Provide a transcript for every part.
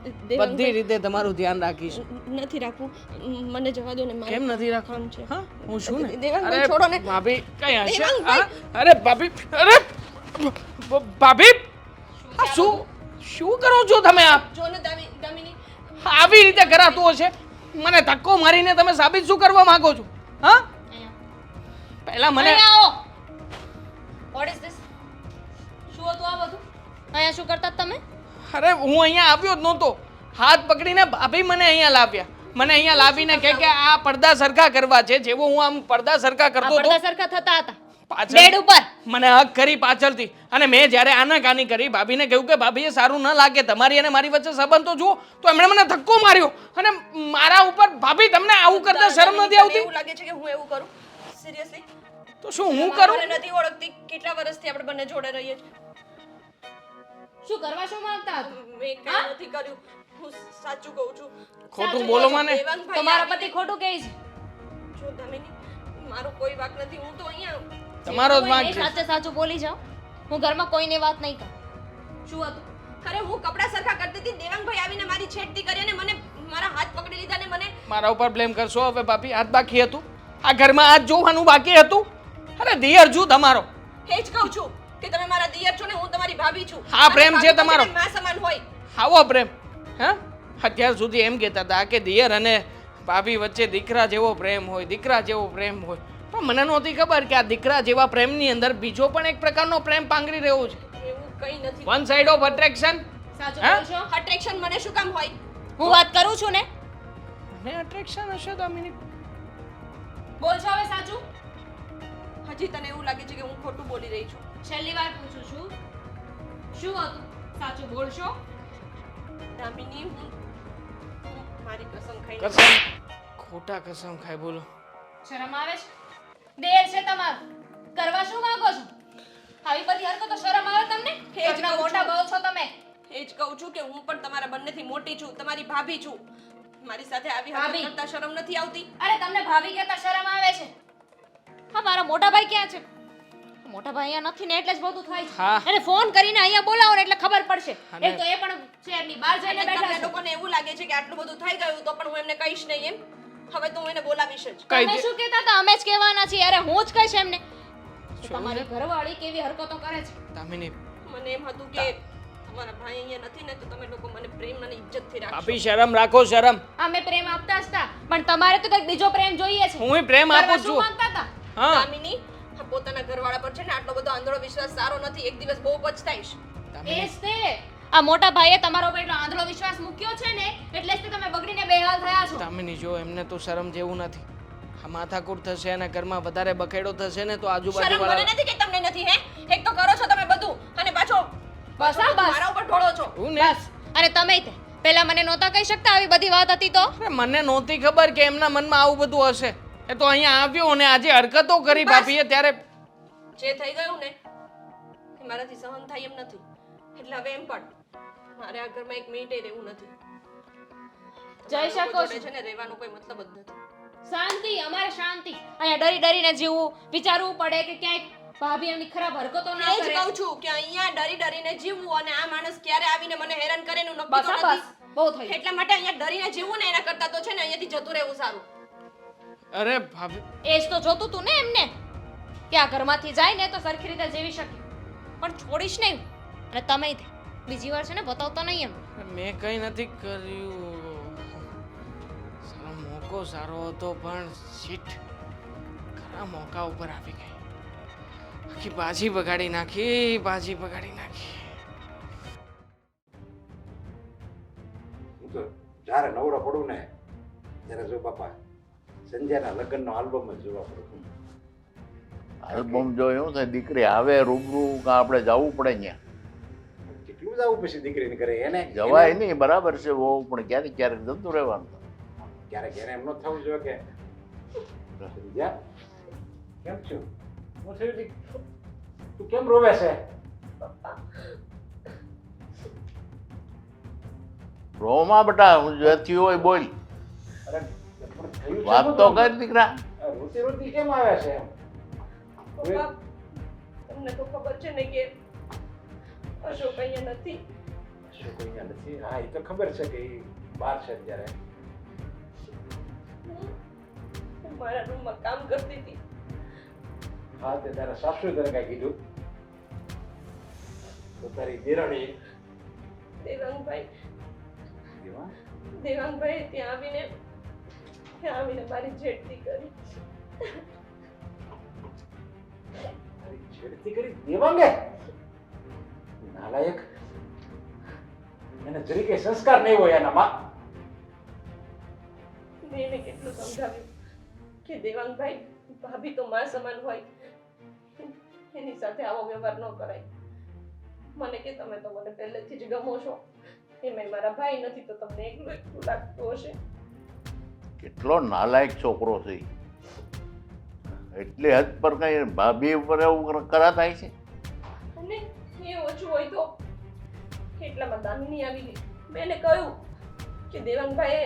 બધી રીતે તમારું ધ્યાન રાખીશ. નથી રાખવું, મને જવા દો ને. કેમ નથી રાખવાનું છે? હા હું શું ને? દેવાંગભાઈ છોડો ને. ભાભી કઈ હશે? દેવાંગભાઈ! હા? અરે ભાભી, અરે ભાભી, આ શું કરો છો તમે? આપ જો ને દામિની, આવી રીતે કરાતું હશે? મને ધક્કો મારીને તમે સાબિત શું કરવા માંગો છો? હા, પહેલા મને વોટ ઇઝ ધીસ? શું હતું આ બધું? અહીંયા શું કરતા તમે? અરે હું અહીંયા આવ્યો જ નહોતો. હાથ પકડીને ભાભી મને અહીંયા લાવ્યા. મને અહીંયા લાવીને કે આ પડદા સરખા કરવા છે. જેવો હું આમ પડદા સરખા કરતો હતો, પડદા સરખા થતા હતા પાછળ બેડ ઉપર. મને હક કરી પાછળથી, અને મેં જ્યારે આનાકાની કરી, ભાભીને કહ્યું કે ભાભી એ સારું ન લાગે, તમારી અને મારી વચ્ચે સંબંધ તો જુઓ, તો એમણે મને ધક્કો માર્યો અને મારા ઉપર. ભાભી તમને આવું કરતા શરમ નથી આવતી? એવું લાગે છે કે હું એવું કરું? સિરિયસલી? તો શું હું કરું? મને નથી ઓળખતી. કેટલા વર્ષથી આપણે બંને જોડે રહીએ છીએ. શું કરવા શું માંગતા હતા? મેં કંઈ નથી કર્યું. હું સાચું કહું છું. ખોટું બોલો મને. દેવાંગભાઈ તમારા પતિ ખોટું કહે છે. જો દામિની, મારો કોઈ વાંક નથી. હું તો અહીંયા તમારો જ વાંક એ છે. સાચે સાચું બોલી જાઓ. હું ઘરમાં કોઈને વાત નહીં કરું. શું હતું? અરે હું કપડા સરખા કરતી હતી, દેવાંગભાઈ આવીને મારી છેડતી કરી અને મને મારા હાથ પકડી લીધા ને મને. મારા ઉપર બ્લેમ કરશો હવે ભાભી? હાથ બાકી હતું? આ ઘરમાં હાથ જોવાનું બાકી હતું? અરે દિયર છું તમારો. એ જ કહું છું કે તમે મારા દિયર છો ને હું તમારી ભાભી છું. હા, પ્રેમ અને છે ભાભી તમારો. તો માં સમાન હોય. આવો પ્રેમ? હા, અત્યાર સુધી એમ કહેતા હતા કે દિયર અને ભાભી વચ્ચે દીકરા જેવો પ્રેમ હોય, દીકરા જેવો પ્રેમ હોય. પણ મને નહોતી ખબર કે આ દીકરા જેવા પ્રેમની અંદર બીજો પણ એક પ્રકારનો પ્રેમ પાંગરી રહ્યો છે. એવું કંઈ નથી. One side of attraction. સાચું હા? બોલશો? અટ્રેક્શન મને શું કામ હોય? હું વાત કરું છું ને. મને અટ્રેક્શન હશે દામિની? બોલશો હવે સાચું? હજી તને એવું લાગે છે કે હું ખોટું બોલી રહી છું? છેલ્લી વાર પૂછું છું, શું હતું? સાચું બોલશો? દામિની, હું મારી કસમ ખાઈને કસમ? ખોટા કસમ ખાય બોલો. શરમ આવે છે? દેર છે તમારું. કરવા શું માંગો છો? આવી બધી હરકતો શરમ આવે તમને? એ જ ઘરના કહું મોટા છું. બહુ છો તમે. એ જ કહું છું કે હું પણ તમારા બંનેથી મોટી છું, તમારી ભાભી છું. મારી સાથે આવી હરકત ભાભી? કરતા શરમ નથી આવતી? અરે તમને ભાભી કહેતા શરમ આવે છે? હા, મારા મોટા ભાઈ ક્યાં છે? મોટા ભાઈ અહીંયા નથી ને એટલે જ બધું થાય છે. હા. એને ફોન કરીને અહીંયા બોલાવો ને એટલે ખબર પડશે. અને- એક તો એ પણ શહેરની બહાર જઈને એટલે બેઠા તમને છે. લોકોને એવું લાગે છે કે આટલું બધું થઈ ગયું તો પણ હું એમને કહીશ નહીં એમ? હવે તો હું એને બોલાવીશ જ. કઈ તમે દે- શું કહેતા હતા? અમે જ કહેવાના છીએ. અરે હું જ કહીશ એમને. કે શું તમારી ઘરવાળી કેવી હરકતો કરે છે. દામિની, મને એમ હતું કે તમારા ભાઈ અહીંયા નથી ને તો તમે લોકો મને પ્રેમ અને ઇજ્જતથી રાખશો. ભાભી શરમ રાખો, શરમ. અમે પ્રેમ આપતા જ હતા પણ તમારે તો કંઈક બીજો પ્રેમ જોઈએ છે. હું પ્રેમ આપું કરવા શું છું. માંગતા હતા? હા દામિની, આ પોતાના ઘરવાળા પર છે ને આટલો બધો આંધળો વિશ્વાસ સારો નથી. એક દિવસ બહુ પછતાઈશ. એ દામિની, જ તે. આ મોટા ભાઈએ તમારો ઉપર એટલો આંધળો વિશ્વાસ મૂક્યો છે ને એટલે જ તે તમે બગડીને બેહાલ થયા છો. દામિની જો એમને તો શરમ જેવું નથી. આ માથાકૂટ થશે અને ઘરમાં વધારે બખેડો થશે ને તો આજુબાજુ શરમ મને વાળા નથી કે તમને નથી હે? એક તો કરો છો તમે બધું અને પાછો બસ હા, બસ. મારા ઉપર ઢોળો છો. હું ને બસ. અને તમે તે પહેલા મને નહોતા કહી શકતા આવી બધી વાત હતી તો? અરે મને નહોતી ખબર કે એમના મનમાં આવું બધું હશે. એ તો અહીંયા આવ્યો અને આજે હરકતો કરી ભાભીએ ત્યારે જે થઈ ગયું ને એ મારાથી સહન થાય એમ નથી. એટલે હવે એમ પણ મારે આ ઘરમાં એક મિનિટે રહેવું નથી. જઈ તમારા શકો લોકો છો. જોડે છે ને રહેવાનો કોઈ મતલબ જ નથી. શાંતિ, અમારે શાંતિ. અહીંયા ડરી ડરીને જીવવું, વિચારવું પડે કે ક્યાંક ભાભી એમની ખરાબ હરકતો ના એ જ કરે. કહું છું કે અહીંયા ડરી ડરીને જીવવું અને આ માણસ ક્યારે આવીને મને હેરાન કરે એનું નક્કી બસ તો હા, નથી. બસ બહુ થયું. એટલા માટે અહીંયા ડરીને જીવવું ને એના કરતા તો છે ને અહીંયાથી જતું રહેવું સારું. અરે ભાભી એ જ તો જોતું તું ને એમને કે આ ઘરમાંથી જાય ને તો સરખી રીતે જીવી શકે પણ છોડીશ નહીં. અને તમે તે બીજી વાર છે ને બતાવતા નહીં એમ. મેં કંઈ નથી કર્યું. સારો મોકો સારો હતો પણ શીટ ખરા મોકા ઉપર આવી ગઈ. આખી બાજી બગાડી નાખી, બાજી બગાડી નાખી. હું તો જ્યારે નવરો પડું ને ત્યારે જો બાપા સંજયના લગ્નનો આલ્બમ જ જોવા પડું. આલ્બમ જો એવું થાય દીકરી આવે રૂબરૂ કાં આપણે જવું પડે ત્યાં કેટલું જવું પછી દીકરીને કરે એને જવાય નહીં બરાબર છે બહુ પણ ક્યારેક ક્યારેક જતું રહેવાનું. ક્યારેક એને એમ ન થવું જોઈએ કે સંજ્યા કેમ છું? હું થયું જી? તું કેમ રોવે છે? રોમાં બેટા હું જે થયું હોય બોલ, અરે પણ થયું છે વાત શું તો તમને? કર દીકરા. આ રોતી રોતી કેમ આવે છે એમ? પપ્પા, તમને તો ખબર છે ને કે અશોક અહીંયા નથી. અશોક અહીંયા નથી. હા, એ તો ખબર છે કે એ બહાર છે અત્યારે. હું મારા રૂમમાં કામ કરતી હતી. હા, તે તારા સાસુએ તને કાંઈ કીધું તો તારી દેરાણી દેવાંગભાઈ દેવા દેવાંગભાઈ ત્યાં આવીને મારી છેડતી કરી. તારી છેડતી કરી દેવાંગે? નાલાયક! એને જરી કઈ સંસ્કાર નહીં હોય એનામાં. મેં એને કેટલું સમજાવ્યું કે દેવાંગભાઈ ભાભી તો માં સમાન હોય, એની સાથે આવો વ્યવહાર ન કરાય. મને કે તમે તો મને પહેલેથી જ ગમો છો, એમાંય મારા ભાઈ નથી તો તમને એકલું એકલું લાગતું હશે. કેટલો નાલાયક છોકરો છે ઈ. એટલે હદ પર કઈ ભાભી ઉપર એવું કરા થાય છે. અને એ ઓછું હોય તો એટલામાં દામિની આવી ગઈ. મેં એને કહ્યું કે દેવાંગભાઈએ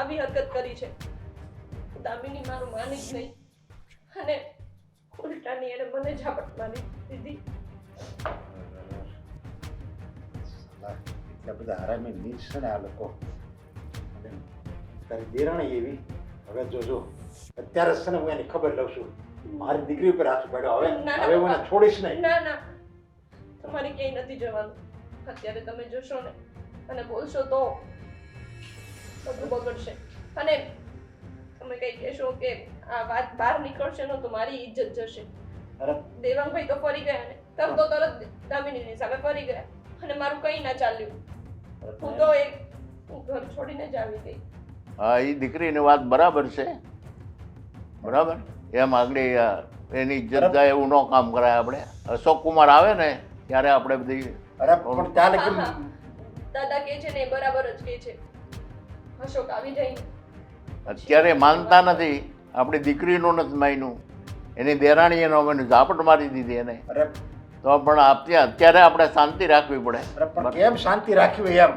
આવી હરકત કરી છે. દામિની મારું માની જ નહીં અને ઉલટાની એને મને ઝાપટ મારી દીધી. એટલા બધા હરામી નીચ છે ને આ લોકો. અને તારી દેરાણી એવી. હવે જોજો અત્યારે જ છે ને હું એની ખબર લઉં છું. મારી દીકરી ઉપર હાથ પાડ્યો. હવે ના, ના, હવે હું એને પપ્પા. છોડીશ નહીં. ના ના, તમારે ક્યાંય નથી જવાનું. અત્યારે તમે જશો ને અને બોલશો તો બધું બગડશે. અને તમે કઈ કહેશો કે આ વાત બહાર નીકળશે ને તો મારી ઇજ્જત જશે. અરે દેવાંગભાઈ તો ફરી ગયા ને તરત દામિનીની સામે ફરી ગયા અને મારું કંઈ ના ચાલ્યું. હું તો એક ઘર છોડીને જ આવી ગઈ. હા, એ દીકરીની વાત બરાબર છે. બરાબર. એમ આગળ એની ઇજ્જત જાય એવું ન કામ કરાય આપણે. અશોક કુમાર આવે ને ત્યારે આપણે બધી અરે પણ ત્યાં લગી હા, હા. દાદા કહે છે ને એ બરાબર જ કહે છે. અશોક આવી જાય ને અત્યારે માનતા નથી. આપણી દીકરીનું નથી માન્યું, એની દેરાણી એનો મને ઝાપટ મારી દીધી એને. અરે તો પણ અત્યારે આપણે શાંતિ રાખવી પડે. અરે પણ કેમ શાંતિ રાખવી હોય એમ?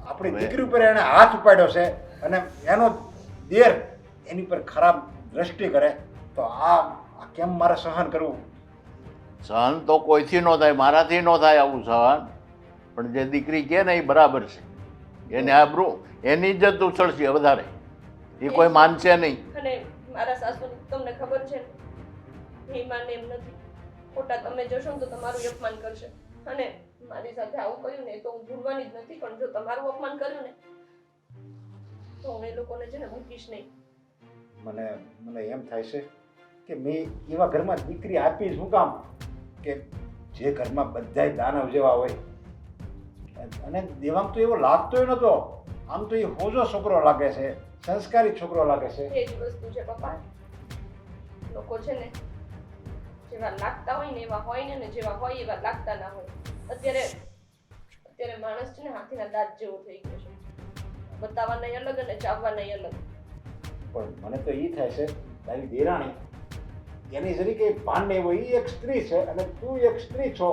આપણી દીકરી ઉપર એને હાથ ઉપાડ્યો છે અને એનો દેર એની પર ખરાબ દ્રષ્ટિ કરે તો આ કેમ મારે સહન કરવું? સહન તો કોઈથી ન થાય, મારાથી ન થાય આવું સહન. પણ જે દીકરી કહે ને એ બરાબર છે. એને આબરૂ એની ઇજ્જત ઉછળશે વધારે. એ કોઈ માનશે નહીં. અને મારા સાસુ તમને ખબર છે ને એ માને એમ નથી. ખોટા તમે જશો ને તો તમારું અપમાન કરશે. અને મારી સાથે આવું કર્યું ને એ તો હું ભૂલવાની જ નથી, પણ જો તમારું અપમાન કર્યું ને તો હું એ લોકોને છે ને મૂકીશ નહીં. મને એમ થાય છે કે મેં એવા ઘરમાં દીકરી આપી શું કામ કે જે ઘરમાં બધાય દાનવ જેવા હોય. અને દેવાંગ તો એવો લાગતોય નતો. આમ તો એ હોજો છોકરો લાગે છે, સંસ્કારી છોકરો લાગે છે. એ જ વસ્તુ છે પપ્પા. લોકો છે ને જેવા લાગતા હોય ને એવા હોય ને જેવા હોય એવા લાગતા ના હોય. અત્યારે માણસ છે ને હાથીના દાંત જેવો થઈ ગયો છે. બતાવવાના અલગ અને ચાવવાના અલગ. પણ મને તો એ થાય છે તારી દેરાણી એની જરી કે ભાન નહીં હોય. એ એક સ્ત્રી છે અને તું એક સ્ત્રી છો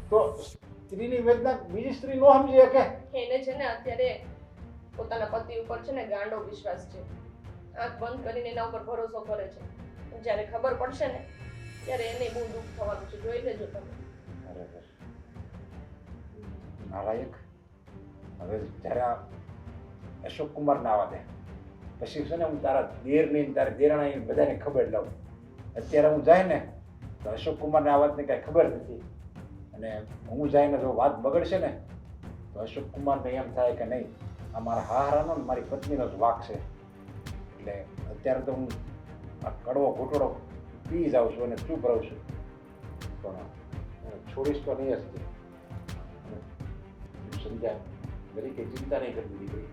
તો સ્ત્રીની વેદના બીજી સ્ત્રી નો સમજી શકે. એને છે ને અત્યારે પોતાના પતિ ઉપર છે ને ગાંડો વિશ્વાસ છે. આંખ બંધ કરીને એના ઉપર ભરોસો કરે છે. જ્યારે ખબર પડશે ને ત્યારે એને બહુ દુઃખ થવાનું છે. જોઈ લેજો તમે. નાલાયક. હવે જ્યારે આ અશોક કુમાર ના આવવા દે પછી છે ને હું તારા દેરની તારી દેરાણી બધાને ખબર લઉં. અત્યારે હું જાય ને તો અશોક કુમારને આ વાતની કાંઈ ખબર નથી. અને હું જઈને જો વાત બગડશે ને તો અશોક કુમારને એમ થાય કે નહીં આ મારા હારાનો ને મારી પત્નીનો જ વાંક છે. એટલે અત્યારે તો હું આ કડવો ઘૂંટડો પી જાઉં છું અને ચૂપ રહું છું. પણ છોડીશ તો નહીં જ. સમજ્યા? બધી કંઈ ચિંતા નહીં કરતી દીકરી.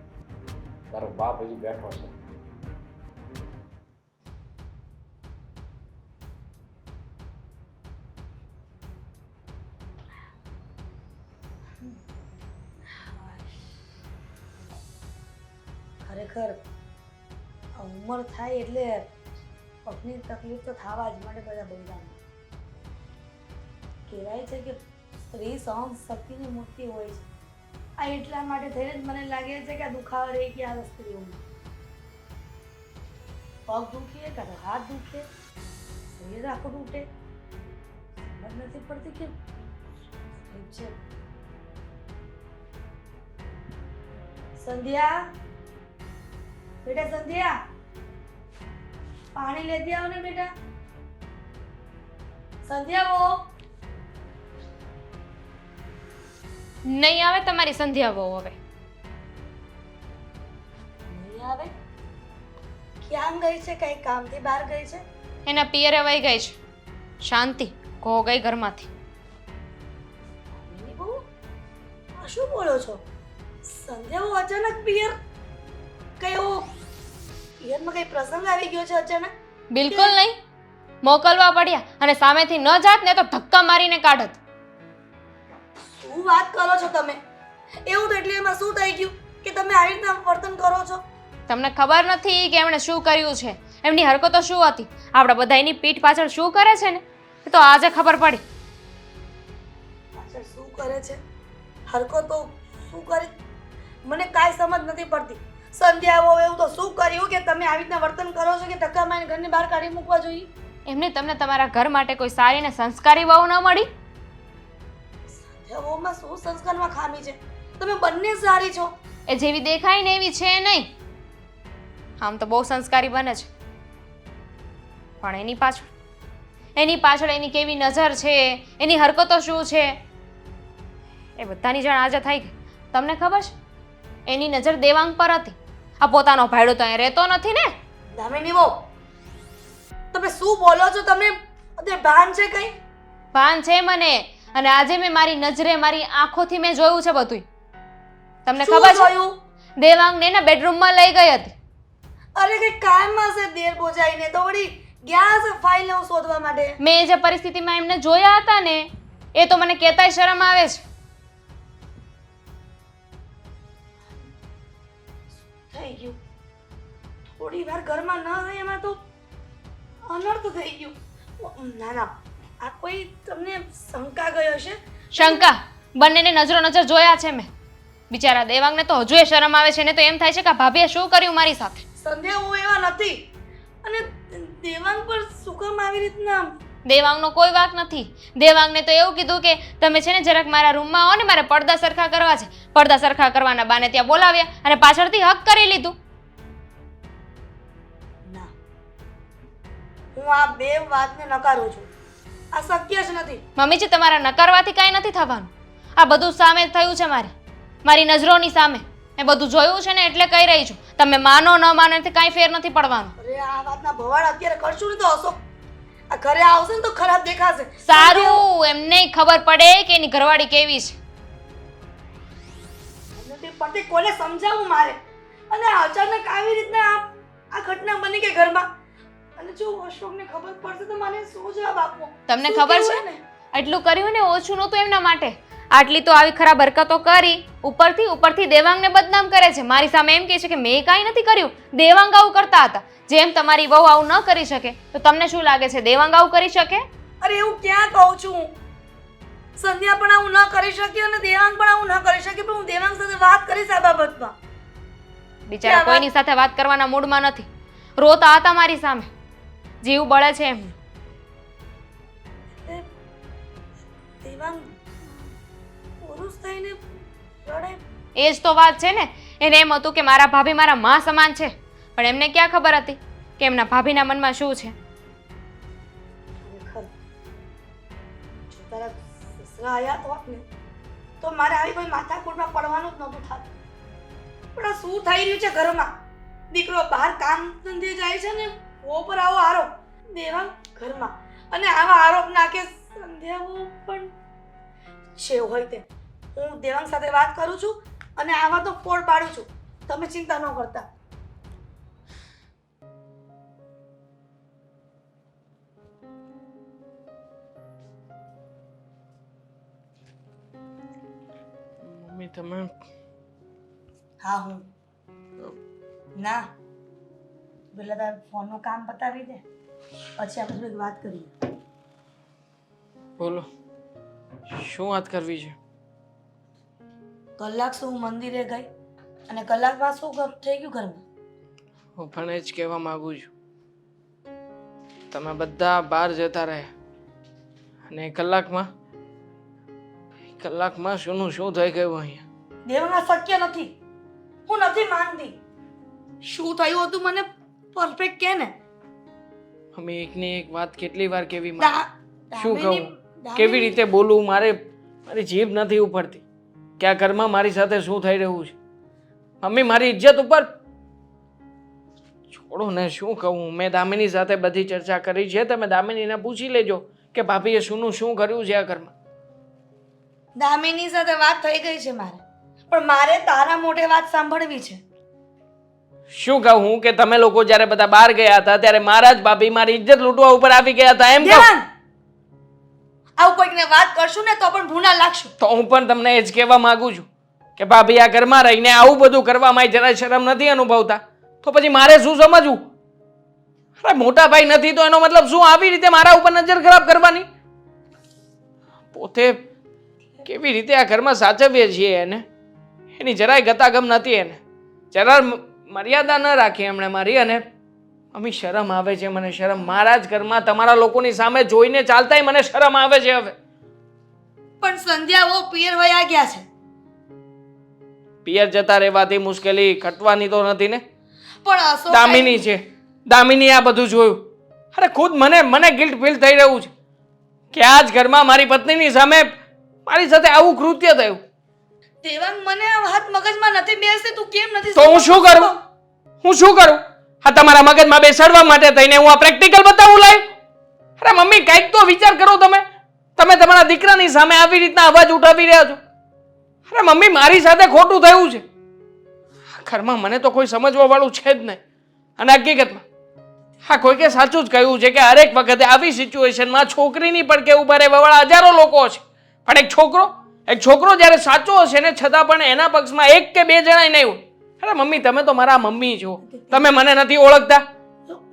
તારો બાપ હજી બેઠો છે. ખરેખર આ ઉંમર થાય એટલે પગની તકલીફ તો થવા જ માટે બધા બધાને કહેવાય છે કે સ્ત્રી સહન શક્તિની મૂર્તિ હોય છે. આ એટલા માટે થઈને જ મને લાગે છે કે આ દુખાવા રહી ગયા આ સ્ત્રીઓમાં. પગ દુખે કાં તો હાથ દુખે, શરીર આખું તૂટે, સમજ નથી પડતી કે ઠીક છે સંધ્યા બેટા, સંધ્યા પાણી લેતી આવો ને બેટા. સંધ્યા વો નહીં આવે તમારી સંધ્યા વહુ હવે. નહીં આવે? ક્યાં ગઈ છે? કઈ કામથી બહાર ગઈ છે? એના પિયરે વહી ગઈ છે. શાંતિ કહો ગઈ ઘરમાંથી. મિની બહુ, આ શું બોલો છો? સંધ્યા વો અચાનક પિયર? કયો પિયરમાં કઈ પ્રસંગ આવી ગયો છે અચાનક? બિલકુલ નહીં. મોકલવા પડ્યા અને સામેથી ન જાત ને તો ધક્કા મારીને કાઢત. શું વાત કરો છો તમે? એવું તો એટલે એમાં શું થઈ ગયું કે તમે આવી રીતના વર્તન કરો છો? તમને ખબર નથી કે એમણે શું કર્યું છે, એમની હરકતો શું હતી, આપણા બધાની પીઠ પાછળ શું કરે છે ને એ તો આજે ખબર પડી. પાછળ શું કરે છે? હરકતો શું કરે? મને કાંઈ સમજ નથી પડતી. સંધ્યા આવો એવું તો શું કર્યું કે તમે આવી રીતના વર્તન કરો છો કે ધક્કા મારીને ઘરની બહાર કાઢી મૂકવા જોઈએ? એમને તમને તમારા ઘર માટે કોઈ સારી ને સંસ્કારી વહુ ન મળી? સંધ્યા વહુમાં શું સંસ્કારમાં ખામી છે? તમે બંને સારી છો. એ જેવી દેખાય ને એવી છે નહીં. આમ તો બહુ સંસ્કારી બને છે, પણ એની પાછળ એની કેવી નજર છે, એની હરકતો શું છે એ બધાની જાણ આજે થઈ ગઈ. તમને ખબર છે એની નજર દેવાંગ પર હતી. આ પોતાનો ભાઈડો તો અહીંયા રહેતો નથી ને. દામિની વહુ, તમે શું બોલો છો? તમને અત્યારે ભાન છે કઈ? ભાન છે મને, અને આજે મેં મારી નજરે મારી આંખોથી મેં જોયું છે બધું. તમને શું ખબર છે જોયું? દેવાંગને એના બેડરૂમમાં લઈ ગઈ હતી. અરે કઈ કામમાં છે દેર બોજાઈને તો વળી ગયા છે ફાઇલ હું શોધવા માટે. મેં જે પરિસ્થિતિમાં એમને જોયા હતા ને એ તો મને કહેતાય શરમ આવે છે. થઈ ગયું થોડી વાર ઘરમાં ન રહી એમાં તો અનર્થ થઈ ગયું. ના ના, આ કોઈ તમને શંકા ગયો છે? શંકા બંનેને નજરો નજર જોયા છે મેં. બિચારા દેવાંગને તો હજુય શરમ આવે છે ને તો એમ થાય છે કે આ ભાભીએ શું કર્યું મારી સાથે. સંધ્યા હું એવા નથી. અને દેવાંગ પર શું કામ આવી રીતના? દેવાંગનો કોઈ વાંક નથી. દેવાંગને તો એવું કીધું કે તમે છે ને જરાક મારા રૂમમાં આવો ને, મારે પડદા સરખા કરવા છે. પડદા સરખા કરવાના બાને ત્યાં બોલાવ્યા અને પાછળથી હક કરી લીધું. ના, હું આ બે વાતને નકારું છું. આ શક્ય જ નથી. મમ્મીજી તમારા નકારવાથી કાંઈ નથી થવાનું. આ બધું સામે થયું છે મારી નજરોની સામે. મેં બધું જોયું છે ને એટલે કહી રહી છું. તમે માનો ન માનો એનાથી કાંઈ ફેર નથી પડવાનો. અરે આ વાતના ભવાડ અત્યારે કરશું ને તો અશોક આ ઘરે આવશે ને તો ખરાબ દેખાશે. સારું, એમને ખબર પડે કે એની ઘરવાળી કેવી છે. મને તે પડતી કોને સમજાવું મારે? અને અચાનક આવી રીતના આ ઘટના બની કે ઘરમાં, અને જો અશોકને ખબર પડશે તો મને શું જવાબ આપવો? તમને શું ખબર કહેવું છે એને? એટલું કર્યું ને ઓછું નહોતું એમના માટે. આટલી તો આવી ખરાબ હરકતો કરી, ઉપરથી દેવાંગને બદનામ કરે છે. મારી સામે એમ કહે છે કે મેં કાંઈ નથી કર્યું, દેવાંગ આવું કરતા હતા. જેમ તમારી વહુ આવું ન કરી શકે તો તમને શું લાગે છે દેવાંગ આવું કરી શકે? અરે એવું ક્યાં કહું છું? સંધ્યા પણ આવું ન કરી શકી અને દેવાંગ પણ આવું ન કરી શકે, પણ હું દેવાંગ સાથે વાત કરીશ આ બાબતમાં. બિચારા કોઈની સાથે વાત કરવાના મૂડમાં નથી. રોતા હતા મારી સામે, જીવ બળે છે એમ. દેવાંગ પુરુષ થઈને રડે? એ જ તો વાત છે ને. એને એમ હતું કે મારા ભાભી મારા માં સમાન છે, પણ એમને ક્યાં ખબર હતી કે એમના ભાભીના મનમાં શું છે. ખરેખર જો તારા સસરા આયા હોત ને તો મારે આવી કોઈ માથાકૂટમાં પડવાનું જ નહોતું થતું. પણ આ શું થઈ રહ્યું છે ઘરમાં? દીકરો બહાર કામ ધંધે જાય છે ને વો પર આવો આરોપ, દેવાંગ ઘરમાં, અને આવા આરોપ નાખે. સંધ્યાઓ પણ છે હોય તે. હું દેવાંગ સાથે વાત કરું છું અને આવા તો ફોડ પાડું છું. તમે ચિંતા ન કરતા. મમ્મી તમે હા હું ના પેલા તાર ફોનનું કામ પતાવી દે, પછી આપણે થોડીક વાત કરીએ. બોલો, શું વાત કરવી છે? કલાક શું હું મંદિરે ગઈ અને કલાકમાં શું થઈ ગયું ઘરમાં? હું પણ એ જ કહેવા માંગુ છું. તમે બધા બહાર જતા રહ્યા અને કલાકમાં શુંનું શું થઈ ગયું અહીંયા? દેવાંગ આ શક્ય નથી. હું નથી માનતી. શું થયું હતું મને પરફેક્ટ કે ને. અમે એકની એક વાત કેટલી વાર કેવી મારે? શું દામિની- કહું, કેવી રીતે બોલું? મારી જીભ નથી ઉપડતી કે આ ઘરમાં મારી સાથે શું થઈ રહ્યું છે. મમ્મી, મારી ઇજ્જત ઉપર છોડો ને, શું કહું? મેં દામિની સાથે બધી ચર્ચા કરી છે. તમે દામિનીને પૂછી લેજો કે ભાભીએ શું કર્યું છે આ ઘરમાં. દામિની સાથે વાત થઈ ગઈ છે મારે, પણ મારે તારા મોઢે વાત સાંભળવી છે. શું કહું હું કે તમે લોકો જ્યારે બધા બહાર ગયા હતા ત્યારે મારા જ ભાભી મારી ઇજ્જત લૂંટવા ઉપર આવી ગયા હતા, એમ કહું? દેવાંગ, આવું કોઈકને વાત કરશું ને તો પણ ભૂના લાગશું. તો હું પણ તમને એ જ કહેવા માંગુ છું કે ભાભી આ ઘરમાં રહીને આવું બધું કરવામાં જરાય શરમ નથી અનુભવતા, તો પછી મારે શું સમજવું? અરે મોટા ભાઈ નથી તો એનો મતલબ શું આવી રીતે મારા ઉપર નજર ખરાબ કરવાની? પોતે કેવી રીતે આ ઘરમાં સાચવીએ છીએ એને, એની જરાય ગતાગમ નથી એને. જરા મર્યાદા ન રાખી એમણે મારી. અને મમ્મી, શરમ આવે છે મને, શરમ. મારા જ ઘરમાં તમારા લોકોની સામે જોઈને ચાલતાય મને શરમ આવે છે હવે. પણ સંધ્યા વો પિયર વયા ગયા છે. પિયર જતા રહેવાથી મુશ્કેલી ઘટવાની તો નથી ને? પણ અશોક દામિની છે, દામિની આ બધું જોયું. અરે ખુદ મને ગિલ્ટ ફીલ થઈ રહ્યું છે કે આ જ ઘરમાં મારી પત્નીની સામે મારી સાથે આવું કૃત્ય થયું. દેવાંગ, મને આ વાત મગજમાં નથી બેસતી. તું કેમ નથી તો હું શું કરું? હું શું કરું? હા, તમારા મગજમાં બેસાડવા માટે થઈને હું આ પ્રેક્ટિકલ બતાવું લાઈવ? અરે મમ્મી, કંઈક તો વિચાર કરો તમે. તમે તમારા દીકરાની સામે આવી રીતના અવાજ ઉઠાવી રહ્યા છો. અરે મમ્મી, મારી સાથે ખોટું થયું છે. આ ઘરમાં મને તો કોઈ સમજવા વાળું છે જ નહીં. અને હકીકતમાં હા, કોઈકે સાચું જ કહ્યું છે કે હરેક વખતે આવી સિચ્યુએશનમાં છોકરીની પડકે ઉભા રહેવાવાળા હજારો લોકો છે, પણ એક છોકરો જ્યારે સાચો હશે ને છતાં પણ એના પક્ષમાં એક કે બે જણાય નહીં હોય. અરે મમ્મી, તમે તો મારા મમ્મી છો, તમે મને નથી ઓળખતા?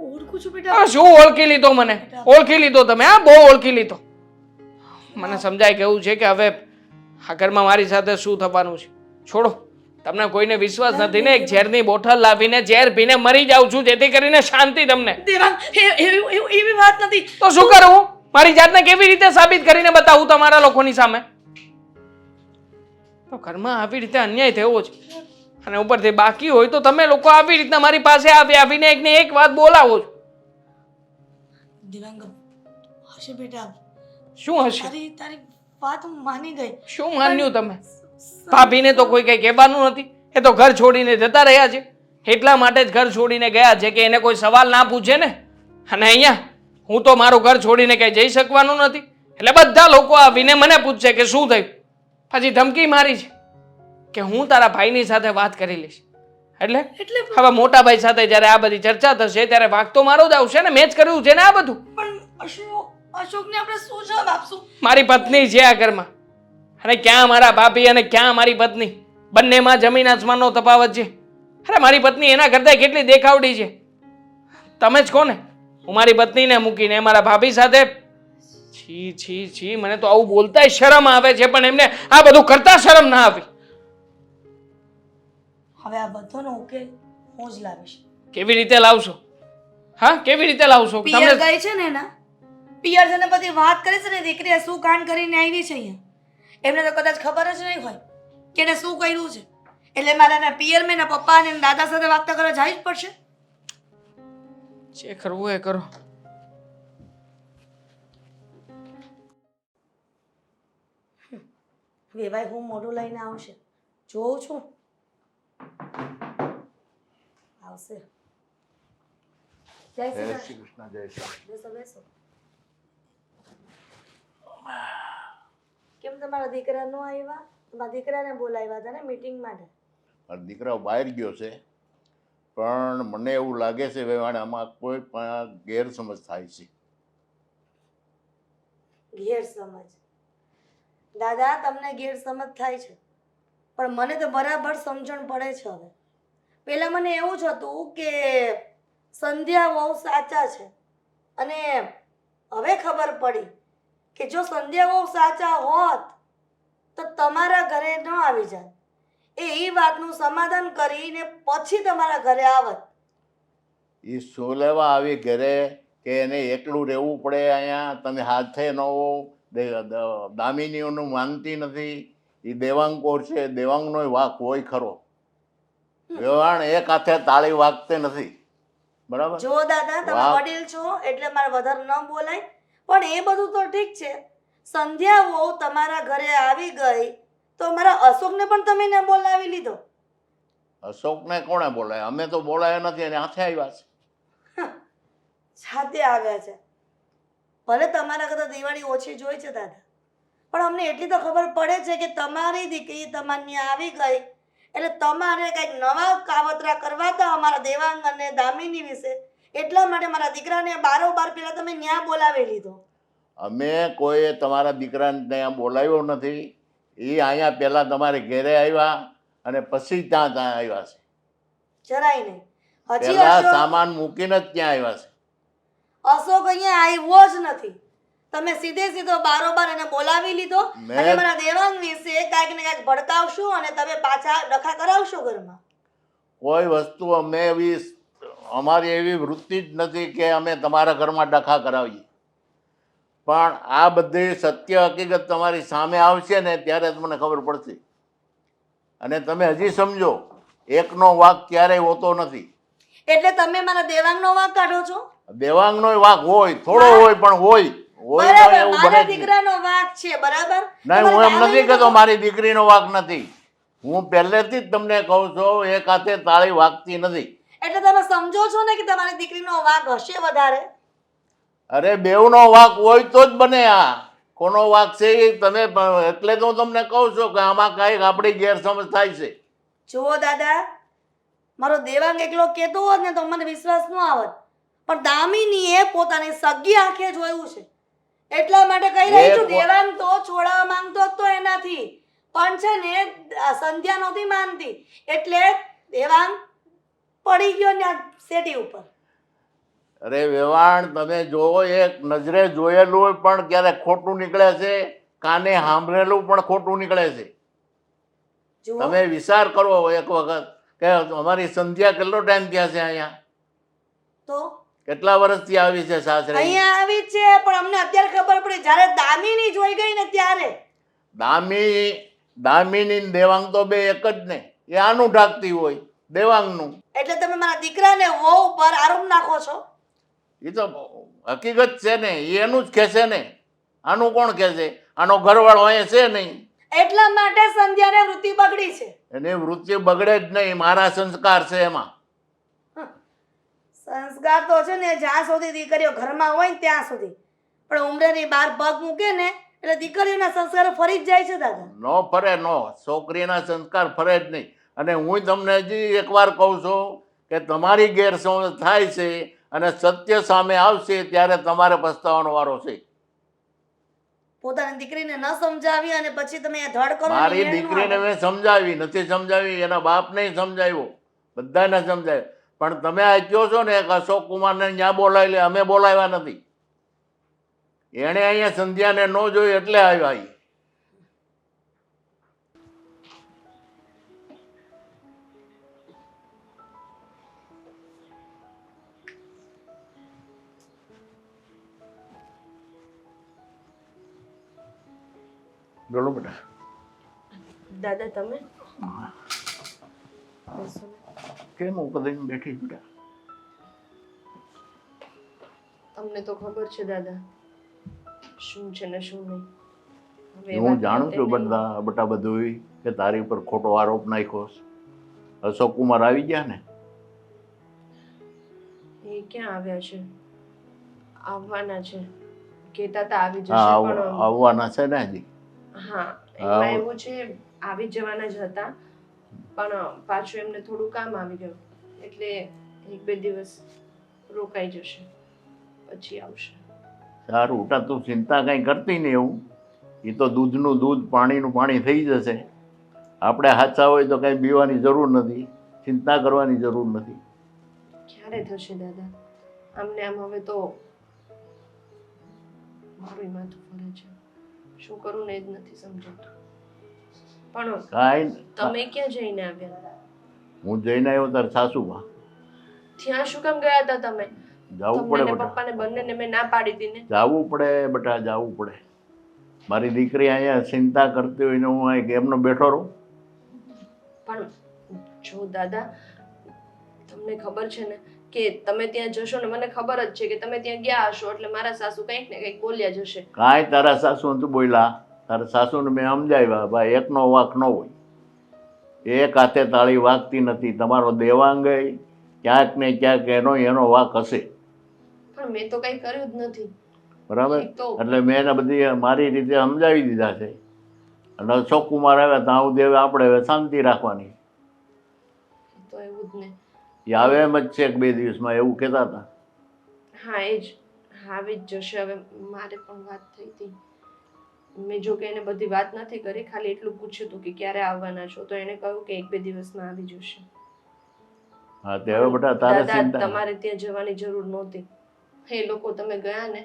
ઓળખું છું બેટા. હા, શું ઓળખી લીધો મને? ઓળખી લીધો તમે? હા, બહુ ઓળખી લીધો. મને સમજાય ગયું છે કે હવે આ ઘરમાં મારી સાથે શું થવાનું છે. છોડો, તમને કોઈને વિશ્વાસ નથી ને? એક ઝેરની બોટલ લાવીને ઝેર પીને મરી જાઉં છું જેથી કરીને શાંતિ તમને. દેવાંગ, એવી વાત નથી. તો શું કરું? મારી જાતને કેવી રીતે સાબિત કરીને બતાવું તમારા લોકોની સામે? તો ઘરમાં આવી રીતે અન્યાય થયો છે અને ઉપરથી બાકી હોય તો તમે લોકો આવી રીતના મારી પાસે આવીને એકને એક વાત બોલાવો છો. દેવાંગ, હશે બેટા. શું હશે? તારી વાત હું માની ગઈ. શું માન્યું તમે? ભાભીને તો કોઈ કઈ કહેવાનું નથી, એ તો ઘર છોડીને જતા રહ્યા છે. એટલા માટે જ ઘર છોડીને ગયા છે કે એને કોઈ સવાલ ના પૂછે ને. અને અહીંયા હું તો મારું ઘર છોડીને કઈ જઈ શકવાનું નથી, એટલે બધા લોકો આવીને મને પૂછશે કે શું થયું. પછી ધમકી મારી છે કે હું તારા ભાઈની સાથે વાત કરી લઈશ. એટલે હવે મોટા ભાઈ સાથે જ્યારે આ બધી ચર્ચા થશે ત્યારે વાંક તો મારો જ આવશે ને. મેં જ કર્યું છે ને આ બધું. પણ અશોકને આપણે શું જવાબ આપશું? મારી પત્ની છે આ ઘરમાં, અને ક્યાં મારા ભાભી અને ક્યાં મારી પત્ની, બંનેમાં જમીન આસમાનનો તફાવત છે. અરે મારી પત્ની એના કરતાં કેટલી દેખાવડી છે. તમે જ કોને હું મારી પત્નીને મૂકીને મારા ભાભી સાથે? છી છી છી, મને તો આવું બોલતાય શરમ આવે છે, પણ એમને આ બધું કરતા શરમ ના આવી. હવે આ બધાનો ઉકેલ હું જ લાવીશ. કેવી રીતે લાવશો? હા, કેવી રીતે લાવશો? પિયર ગઈ છે ને એના પિયર જને બધી વાત કરી છે ને, દીકરીએ શું કાંડ કરીને આવી છે અહીંયા. એમને તો કદાચ ખબર જ નહીં હોય કે એને શું કર્યું છે. એટલે મારે એના પિયર મેં એના પપ્પા અને દાદા સાથે વાત કરવા જવી જ પડશે. જે કરવું એ કરો. વેવાય હું મોઢું લઈને આવશે, જોઉં છું. આવશે. જય શ્રી જય કૃષ્ણ. શ્રી કૃષ્ણ. જય શ્રી કૃષ્ણ. બેસો બેસો. કેમ તમારા દીકરા નો આવ્યા? તમારા દીકરાને બોલાવ્યા હતા ને મીટિંગ માટે? મારો દીકરો બહાર ગયો છે, પણ મને એવું લાગે છે કે આમાં કોઈ પણ ગેરસમજ થાય છે. ગેરસમજ? દાદા, તમને ગેરસમજ થાય છે, પણ મને તો બરાબર સમજણ પડે છે. હવે પહેલા મને એવું જ હતું કે સંધ્યા બહુ સાચા છે, અને હવે ખબર પડી કે જો સંધ્યા બહુ સાચા હોત તો તમારા ઘરે ન આવી જાત. એ વાતનું સમાધાન કરીને પછી તમારા ઘરે આવત. એ શું લેવા આવી ઘરે કે એને એકલું રહેવું પડે અહીંયા? તમે હાથે ન હો, દામિનીઓનું માનતી નથી. એ દેવાંગ કોર છે, દેવાંગનો વાંક હોય ખરો. વેવાણ એક હાથે તાળી વાગતી નથી, બરાબર? જો દાદા તમે વાહ. વડીલ છો એટલે મારે વધારે ન બોલાય, પણ એ બધું તો ઠીક છે. સંધ્યા વહુ તમારા ઘરે આવી ગઈ તો મારા અશોકને પણ તમે ન બોલાવી લીધો. અશોકને કોણે બોલાય? અમે તો બોલાયા નથી, અને હાથે આવ્યા છે. સાથે આવ્યા છે. ભલે તમારા કરતા દિવાળી ઓછી જોઈ છે દાદા, પણ અમને એટલી તો ખબર પડે છે કે તમારી દીકરી તમારી ત્યાં આવી ગઈ એટલે તમારે કંઈક નવા કાવતરા કરવા હતા અમારા દેવાંગ અને દામિની વિશે, એટલા માટે મારા દીકરાને બારોબાર પેલા તમે ન્યા બોલાવી લીધો. અમે કોઈએ તમારા દીકરાને ત્યાં બોલાવ્યો નથી. એ અહીંયા પહેલાં તમારે ઘેરે આવ્યા અને પછી ત્યાં આવ્યા છે. જરાય નહીં. હજી પહેલાં અશોક સામાન મૂકીને જ ત્યાં આવ્યા છે. અશોક અહીંયા આવ્યો જ નથી. તમે સીધે સીધો બારોબાર એને બોલાવી લીધો અને મારા દેવાંગ વિશે કાંઈક ને કાંઈક ભડકાવશો અને તમે પાછા ડખા કરાવશો ઘરમાં. કોઈ વસ્તુ અમે એવી, અમારી એવી વૃત્તિ જ નથી કે અમે તમારા ઘરમાં ડખા કરાવીએ. પણ આ બધી સત્ય હકીકત તમારી સામે આવશે ને ત્યારે તમને ખબર પડશે. અને તમે હજી સમજો, એકનો વાંક ક્યારેય હોતો નથી. એટલે તમે મારા દેવાંગનો વાંક કાઢો છો? દેવાંગનો વાંક હોય, થોડો હોય, પણ હોય. હોય તો બરાબર, એવું મારા બને જ નહીં. દીકરાનો વાંક છે, બરાબર? નહીં, હું તમારા એમ નથી દામિનીનો કહેતો મારી દીકરીનો વાંક નથી. હું પહેલેથી જ તમને કહું છું, એક હાથે તાળી વાગતી નથી. એટલે તમે સમજો છો ને કે તમારી દીકરીનો વાંક હશે વધારે? અરે બેવનો વાંક હોય તો જ બને. આ કોનો વાંક છે એ તમે, એટલે તો હું તમને કહું છું કે આમાં કાંઈક આપણી ગેરસમજ થાય છે. જુઓ દાદા, મારો દેવાંગ એકલો કહેતો હોત ને તો મને વિશ્વાસ ન આવત, પણ દામિનીએ પોતાની સગી આંખે જોયું છે એટલા માટે કહી રહી છું. દેવાંગ તો છોડાવવા માંગતો હતો એનાથી, પણ છે ને સંધ્યા નહોતી માનતી એટલે દેવાંગ પડી ગયો ને સેટી ઉપર. અરે વેવાણ, તમે જોવો, એક નજરે જોયેલું હોય પણ ક્યારેક ખોટું નીકળે છે, કાને સાંભળેલું પણ ખોટું નીકળે છે. જુઓ તમે વિચાર કરો એક વખત કે અમારી સંધ્યા કેટલો ટાઈમ થયા છે અહીંયા? તો કેટલા વર્ષથી આવી છે સાસરે? અહીંયા આવી જ છે, પણ અમને અત્યારે ખબર પડી જ્યારે દામિની જોઈ ગઈ ને ત્યારે. દામિની ને દેવાંગ તો બે એક જ ને. એ આનું ઢાંકતી હોય, દેવાંગનું. એટલે તમે મારા દીકરાને વહુ પર આરોપ નાખો છો? એ તો હકીકત છે ને, એ એનું જ કહેશે ને. આનું કોણ કહેશે? આનો ઘરવાળો અહીંયા છે નહીં. એટલા માટે સંધ્યાને વૃત્તિ બગડી છે. એની વૃત્તિ બગડે જ નહીં, મારા સંસ્કાર છે એમાં. સંસ્કાર તો છે ને જ્યાં સુધી દીકરીઓ ઘરમાં હોય ને ત્યાં સુધી, પણ ઉંમરેની બહાર પગ મૂકે ને એટલે દીકરીઓના સંસ્કાર ફરી જ જાય છે દાદા. નો ફરે, નો. છોકરીના સંસ્કાર ફરે જ નહીં. અને હું તમને હજી એકવાર કહું છું કે તમારી ગેરસમજ થાય છે અને સત્ય સામે આવશે ત્યારે તમારે પસ્તાવાનો વારો છે. પોતાની દીકરીને ન સમજાવી અને પછી તમે એ ધડ કરો ને મારી એ ન દીકરીને આવે. મેં સમજાવી નથી, સમજાવી, એના બાપને સમજાવ્યો, બધાને સમજાવ્યો. પણ તમે આ કહો છો ને કે અશોક કુમારને ત્યાં બોલાવી લે, અમે બોલાવ્યા નથી. એણે અહીંયા સંધ્યાને ન જોઈ એટલે આવ્યા. ઈ બોલો બેટા. દાદા તમે કેમ ઉપદઈને બેઠી બેટા? તમને તો ખબર છે દાદા શું છે ને શું નહીં. હવે એ હું વાત જાણું છું માટે બટા બધું કે તારી ઉપર ખોટો આરોપ નાખ્યો છે. અશોક કુમાર આવી ગયા ને? નહીં. એ ક્યાં આવ્યા છે? આવવાના છે, કહેતા હતા આવી જશે, હા, પણ આવવાના છે ને હજી. હા એમાં એવું છે આવી જવાના જ હતા, પણ પાછું એમને થોડું કામ આવી ગયું એટલે 1-2 દિવસ રોકાઈ જશે, પછી આવશે. સારું ઉટા, તું ચિંતા કંઈ કરતી નહીં. એવું એ તો દૂધનું દૂધ, પાણીનું પાણી થઈ જશે. આપણે હાચા હોય તો કંઈ પીવાની જરૂર નથી, ચિંતા કરવાની જરૂર નથી. ક્યારે થશે દાદા? આમને આમ હવે તો મારું માથું ફરે છે, શું કરું ને એ જ નથી સમજાતું. પણ કાંઈ તમે ક્યાં જઈને આવ્યા? હું જઈને આવ્યો તાર સાસુમાં. ત્યાં શું કામ ગયા હતા તમે? જવું તમને પડે ને બેટા, પપ્પાને બંનેને મેં ના પાડી હતી ને. જવું પડે બેટા, જવું પડે. મારી દીકરી અહીંયા ચિંતા કરતી હોય ને હું અહીં એમનો બેઠો રહું? પણ જો દાદા, તમને ખબર છે ને કે તમે ત્યાં જશો ને મને ખબર જ છે કે તમે ત્યાં ગયા હશો એટલે મારા સાસુ કંઈક ને કંઈક બોલ્યા જ હશે. કાંઈ તારા સાસુ તું બોલ્યા? તારા સાસુને મેં સમજાવ્યા, ભાઈ એકનો વાંક ન હોય, એક હાથે તાળી વાગતી નથી. તમારો દેવાંગય ક્યાંક ને ક્યાંક એનો વાંક હશે, પણ મેં તો કંઈ કર્યું જ નથી. બરાબર? એક તો એટલે મેં એને બધી મારી રીતે સમજાવી દીધા છે. અને અશોક કુમાર આવ્યા ત્યાં સુધી હવે આપણે હવે શાંતિ રાખવાની. તો એવું જ ને. એ આવે એમ જ છે કે 2 દિવસમાં, એવું કહેતા હતા. હા એ જ આવી જ જશે. હવે મારે પણ વાત થઈ હતી. મેં જો કે એને બધી વાત નથી કરી, ખાલી એટલું પૂછ્યું હતું કે ક્યારે આવવાના છો, તો એને કહ્યું કે 1-2 દિવસમાં આવી જશે. હા તે હવે બેટા તારે દાદા, ચિંતા તમારે ત્યાં જવાની જરૂર નહોતી. એ લોકો તમે ગયા ને,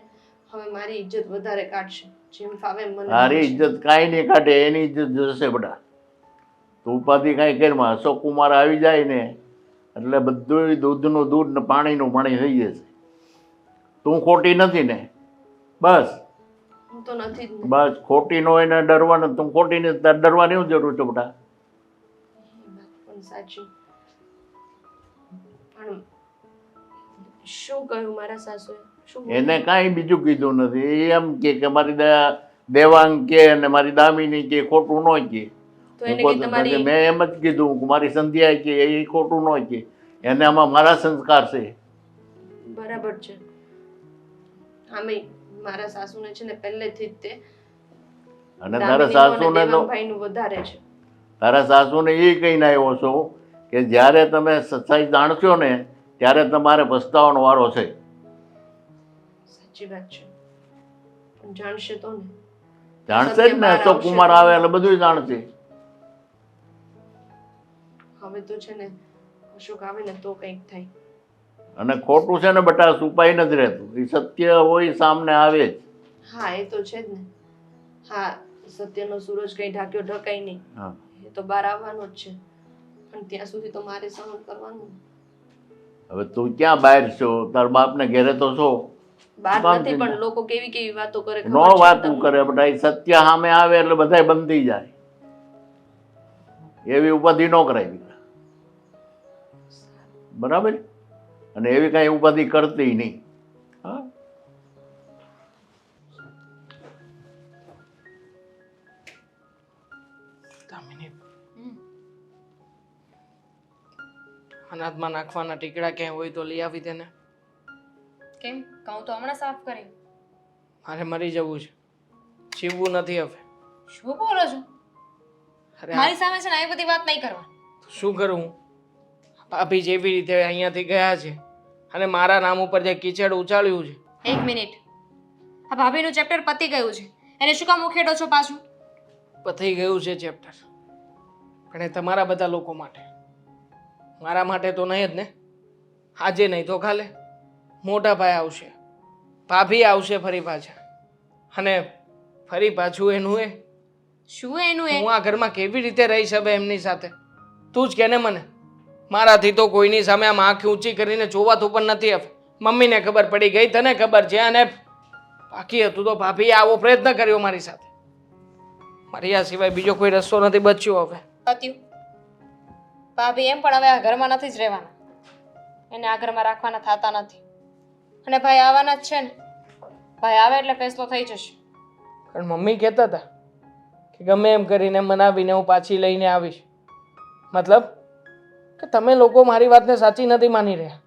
હવે મારી ઇજ્જત વધારે કાઢશે. જેમ ફાવે એમ મને તારી બોલશે. ઇજ્જત કાંઈ નહીં કાઢે, એની ઇજ્જત જશે બેટા. તું ઉપાધિ કાંઈ કરમાં. અશોક કુમાર આવી જાય ને એટલે બધું દૂધનું દૂધ ને પાણીનું પાણી થઈ જશે. તું ખોટી નથી ને? બસ હું તો નથી જ ને. બસ ખોટી ન હોય ને ડરવાનું. તું ખોટી ને ડરવાની શું જરૂર છે બેટા? એ વાત પણ સાચી. પણ શું કહ્યું મારા સાસુએ? શું બોલ્યા? એને કાંઈ બીજું કીધું નથી. એ એમ કે મારી દેવાંગ કે અને મારી દામિની કે ખોટું ન કે. તો એને કે તમારી મેં એમ જ કીધું કે મારી સંધ્યા કે એ ખોટું ન કે. એને આમાં મારા સંસ્કાર છે. બરાબર છે. આમે મારા સાસુને છે ને પહેલેથી જ તે અને તારા સાસુને તો દેવાંગભાઈનું વધારે છે. તારા સાસુને એ કહીને આવ્યો છો કે જ્યારે તમે સચ્ચાઈ જાણશો ને ત્યારે તમારે પસ્તાવાનો વારો છે. સાચી વાત છે. પણ જાણશે તો ને. જાણશે જ ને. અશોક કુમાર આવે એટલે બધું જાણશે. હવે તો છે ને અશોક આવે ને તો કંઈક થાય. અને ખોટું છે ને બેટા છુપાઈ નથી રહેતું. એ સત્ય હોય સામને આવે જ. હા એ તો છે જ ને. હા, સત્યનો સૂરજ કઈ ઢાંક્યો ઢકાય નહીં. હા એ તો બહાર આવવાનો જ છે. પણ ત્યાં સુધી તો મારે સહન કરવાનું. હવે તું ક્યાં બહાર છો? તાર બાપને ઘેરે તો છો. બહાર કામ નથી, ચિંતા? પણ લોકો કેવી કેવી વાતો કરે નો ખબર છે વાતું તમને? કરે બેટા. એ સત્ય સામે આવે એટલે બધાય બંધ થઈ જાય. એવી ઉપાધિ ન કરાય. બરાબર? અને એવી કાંઈ ઉપાધિ કરતી નહીં. હા દામિની, અનાજમાં નાખવાના ટીકડા ક્યાંય હોય તો લઈ આવી તેને. કેમ? કહું તો હમણાં સાફ કરી. મારે મરી જવું છે, જીવવું નથી હવે. શું બોલો છો? અરે મારી સામે છે ને આવી બધી વાત નહીં કરવા. શું કરું હું? ભાભી જેવી રીતે અહીંયાથી ગયા છે અને મારા નામ ઉપર જે કીચડ ઉચાળ્યું છે. 1 મિનિટ. આ ભાભીનું ચેપ્ટર પતી ગયું છે. એને શું કામ ઉખેડો છો પાછું? પતી ગયું છે ચેપ્ટર, પણ એ તમારા બધા લોકો માટે. મારા માટે તો નહીં જ ને. આજે નહીં તો કાલે મોટા ભાઈ આવશે, ભાભી આવશે ફરી પાછા, અને ફરી પાછું એનું એ. શું એનું એ? હું આ ઘરમાં કેવી રીતે રહીશ હવે એમની સાથે? તું જ કે ને મને. મારાથી તો કોઈની સામે આમ આંખ ઊંચી કરીને જોવાતું પણ નથી હવે. મમ્મીને ખબર પડી ગઈ, તને ખબર છે, અને બાકી હતું તો ભાભીએ આવો પ્રયત્ન કર્યો મારી સાથે. મારી આ સિવાય બીજો કોઈ રસ્તો નથી બચ્યો હવે. પત્યું. ભાભી એમ પણ હવે આ ઘરમાં નથી જ રહેવાના. એને આ ઘરમાં રાખવાના થતા નથી. અને ભાઈ આવવાના જ છે ને. ભાઈ આવે એટલે ફેસલો થઈ જશે. પણ મમ્મી કહેતા હતા કે ગમે એમ કરીને મનાવીને હું પાછી લઈને આવીશ. મતલબ કે તમે લોકો મારી વાતને સાચી નથી માની રહ્યા.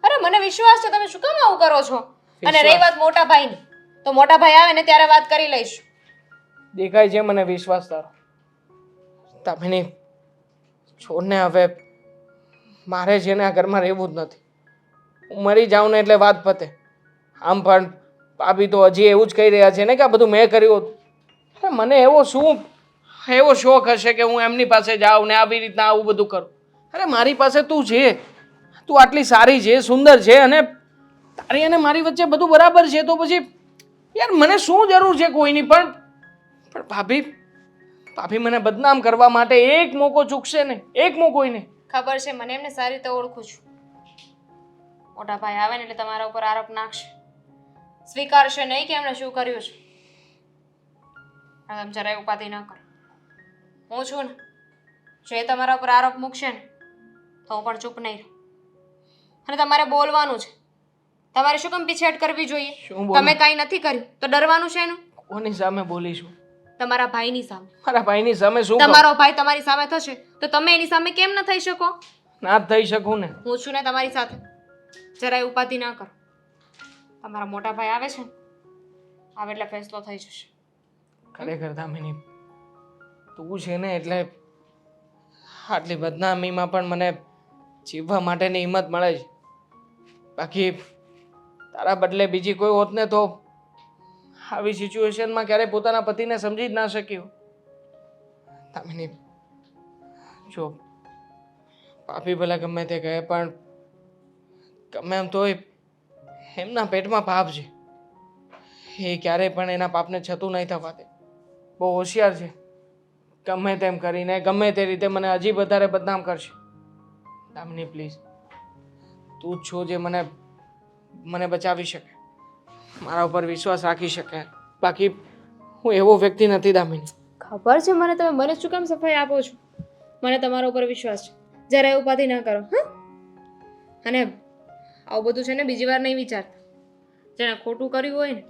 અરે મને વિશ્વાસ છે, તમે શું કામ આવું કરો છો? અને રહી વિશ્વાસ? વાત મોટા ભાઈની, તો મોટા ભાઈ આવે ને ત્યારે વાત કરી લઈશું. દેખાય છે મને વિશ્વાસ તારો. દામિની, છોડને હવે. મારે છે ને આ ઘરમાં રહેવું જ નથી. હું મરી જાઉં ને એટલે વાત પતે. આમ પણ ભાભી તો હજી એવું જ કહી રહ્યા છે ને કે આ બધું મેં કર્યું હતું. અરે મને એવો શોખ હશે કે હું એમની પાસે જાઉં ને આવી રીતના આવું બધું કરું? અરે મારી પાસે તું છે, તું આટલી સારી છે, સુંદર છે, અને તારી અને મારી વચ્ચે બધું બરાબર છે, તો પછી યાર મને શું જરૂર છે કોઈની? પણ ભાભી મને બદનામ કરવા માટે એક મોકો ચૂકશે ને, એક મોકો નહીં. ખબર છે મને, એમને સારી રીતે ઓળખું છું. મોટા ભાઈ આવે ને એટલે તમારા ઉપર આરોપ નાખશે. સ્વીકારશે નહીં કે એમણે શું કર્યું છે. હવે જરાય ઉપાધિ ન કરો. હું છું ને, જો એ તમારા ઉપર આરોપ મૂકશે ને તો હું પણ ચૂપ નહીં રહું અને તમારે બોલવાનું છે. તમારે શું કામ પીછેહટ કરવી જોઈએ? શું બોલું? તમે કાંઈ નથી કર્યું તો ડરવાનું છે એનું? કોની સામે બોલીશું? તમારા ભાઈની સામે. મારા ભાઈની સામે શું કહું? તમારો ભાઈ તમારી સામે થશે તો તમે એની સામે કેમ ન થઈ શકો? ના જ થઈ શકું ને. હું છું ને તમારી સાથે. જરાય ઉપાધિ ના કરો. તમારા મોટા ભાઈ આવે છે ને, આવે એટલે ફેસલો થઈ જશે. ખરેખર દામિની, તું છે ને એટલે આટલી બદનામીમાં પણ મને જીવવા માટેની હિંમત મળે છે. બાકી તારા બદલે બીજી કોઈ હોત ને તો આવી સિચ્યુએશનમાં ક્યારેય પોતાના પતિને સમજી જ ના શક્યો. દામિની, જો પાપી ભલે ગમે તે કહે પણ ગમે એમ તોય એમના પેટમાં પાપ છે. એ ક્યારેય પણ એના પાપને છતું નહીં થવા દે. બહુ હોશિયાર છે. ગમે તેમ કરીને ગમે તે રીતે મને હજી વધારે બદનામ કરશે. દામિની પ્લીઝ, તું જ છો જે મને બચાવી શકે, મારા ઉપર વિશ્વાસ રાખી શકે. બાકી હું એવો વ્યક્તિ નથી દામિની. ખબર છે મને, તમે મને શું કામ સફાઈ આપો છો? મને તમારા ઉપર વિશ્વાસ છે. જરાય ઉપાધિ ના કરો. હા, અને આવું બધું છે ને બીજી વાર નહીં વિચારતા. જેણે ખોટું કર્યું હોય ને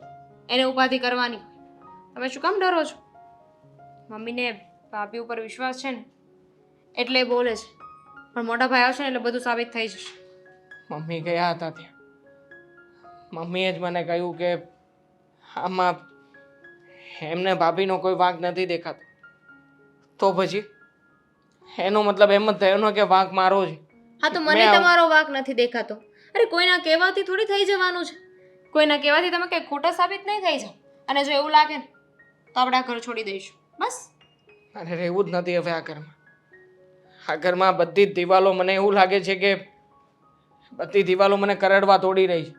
એને ઉપાધિ કરવાની હોય. તમે શું કામ ડરો છો? મમ્મીને ભાભી ઉપર વિશ્વાસ છે ને એટલે એ બોલે છે, પણ મોટા ભાઈ આવશે ને એટલે બધું સાબિત થઈ જશે. મમ્મી ગયા હતા ત્યાં. મમ્મીએ જ મને કહ્યું કે આમાં એમને ભાભીનો કોઈ વાંક નથી દેખાતો. તો પછી એનો મતલબ એમ જ થયો ને કે વાંક મારો છે. હા, તો મને તમારો વાંક નથી દેખાતો. અરે કોઈના કહેવાથી થોડી થઈ જવાનું છે. કોઈના કહેવાથી તમે કંઈ ખોટા સાબિત નહીં થઈ જાઓ. અને જો એવું લાગે ને તો આપણે આ ઘર છોડી દઈશું. બસ. અને રહેવું જ નથી હવે આ ઘરમાં. આ ઘરમાં બધી જ દિવાલો મને એવું લાગે છે કે બધી દિવાલો મને કરડવા તોડી રહી છે.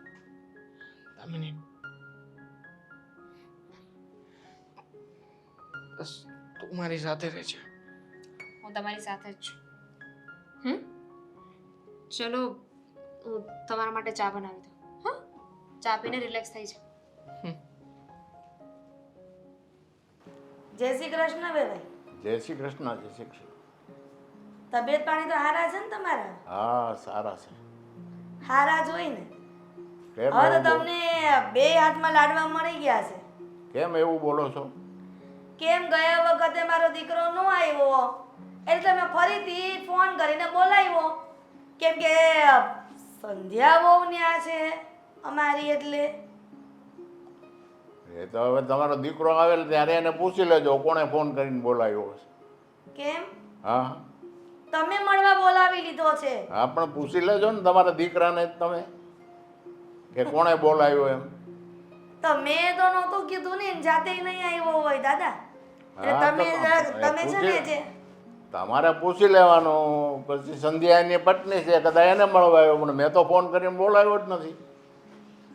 દામિની, બસ તું મારી સાથે રહે છે. હું તમારી સાથે જ છું. ચલો હું તમારા માટે ચા બનાવી દઉં. હા, ચા પીને રિલેક્સ થઈ જાઓ. જય શ્રી કૃષ્ણ ભાઈ. જય શ્રી કૃષ્ણ. જય શ્રી કૃષ્ણ. તબિયત પાણી તો હારા છે ને તમારા? હા, સારા છે. હારા જ હોય ને. કેમ હવે તો એવું બોલો? તમને બે હાથમાં લાડવા મળી ગયા છે. કેમ એવું બોલો છો? કેમ ગયા વખતે મારો દીકરો ન આવ્યો એટલે મેં ફરીથી ફોન કરીને બોલાવ્યો. કેમ કે સંધ્યા બહુ ન્યા છે અમારી, એટલે એ તો હવે તમારો દીકરો આવે ત્યારે એને પૂછી લેજો કોણે ફોન કરીને બોલાવ્યો હશે. કેમ હા તમે મળવા બોલાવી લીધો છે? હા, પણ પૂછી લેજો ને તમારા દીકરાને જ તમે કે કોણે બોલાવ્યો એમ. તો મેં તો નહોતું કીધું ને, જાતે નહીં આવ્યો હોય દાદા. એટલે હા, તો તમે છે ને જે તમારે પૂછી લેવાનું. પછી સંધ્યાની પત્ની છે, કદાચ એને મળવા આવ્યો, પણ મેં તો ફોન કરીને બોલાવ્યો જ નથી.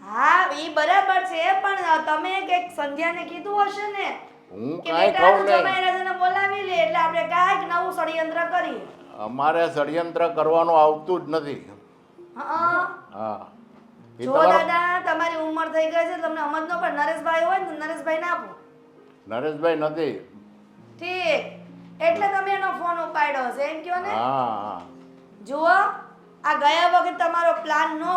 હા એ બરાબર છે, પણ તમે કંઈક સંધ્યાને કીધું હશે ને હું કે કાંઈ બેટા કહું તું નહીં. જમાઈ રાજાને બોલાવી લે એટલે આપણે કાંઈક નવું ષડયંત્ર કરીએ. અમારે ષડયંત્ર કરવાનું આવતું જ નથી. હા હા, એ જો તમારો દાદા તમારી ઉંમર થઈ ગઈ છે, તમને સમજ ન પડે. નરેશભાઈ હોય ને નરેશભાઈ ના આપો. નરેશભાઈ નથી. ઠીક, એટલે તમે એનો ફોન ઉપાડ્યો છે એમ કયો ને. હા હા, જુઓ, આ ગયા વખતે તમારો પ્લાન નો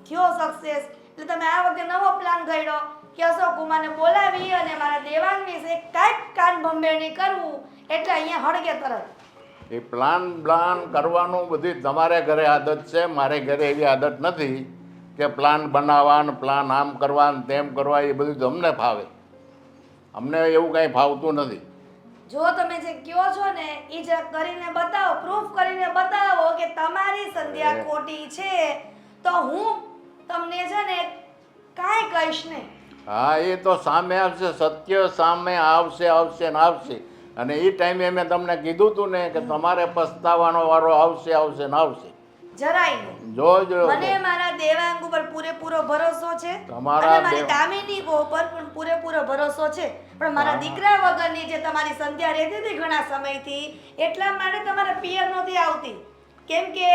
થયો સક્સેસ, એટલે તમે આ વખતે નવો પ્લાન ઘડ્યો કે અશોક કુમારને બોલાવી અને મારા દેવાંગ વિશે કાંઈક કાન ભંભેરણી કરવું, એટલે અહીંયા હળગે તરત. એ પ્લાન કરવાનું બધી તમારે ઘરે આદત છે, મારે ઘરે એવી આદત નથી કે પ્લાન બનાવવા, પ્લાન આમ કરવા ને તેમ કરવા. એ બધું તમને ફાવે, અમને એવું કાંઈ ફાવતું નથી. જો તમે જે કહો છો ને એ જે કરીને બતાવો, પ્રૂફ કરીને બતાવો કે તમારી સંધ્યા ખોટી છે, તો હું તમને છે ને કાંઈ કહીશ નહીં. હા, એ તો સામે આવશે, સત્ય સામે આવશે ને આવશે. અને એ ટાઈમે મેં તમને કીધું હતું ને કે તમારે પસ્તાવાનો વારો આવશે ને આવશે. જરાય નહીં. જોજો. મને મારા દેવાંગ ઉપર પૂરેપૂરો ભરોસો છે, તમારા અને મારી દામિની ઉપર પણ પૂરેપૂરો ભરોસો છે. પણ મારા દીકરા વગરની જે તમારી સંધ્યા રહેતી હતી ઘણા સમયથી, એટલા માટે તમારા પિયર નહોતી આવતી. કેમ કે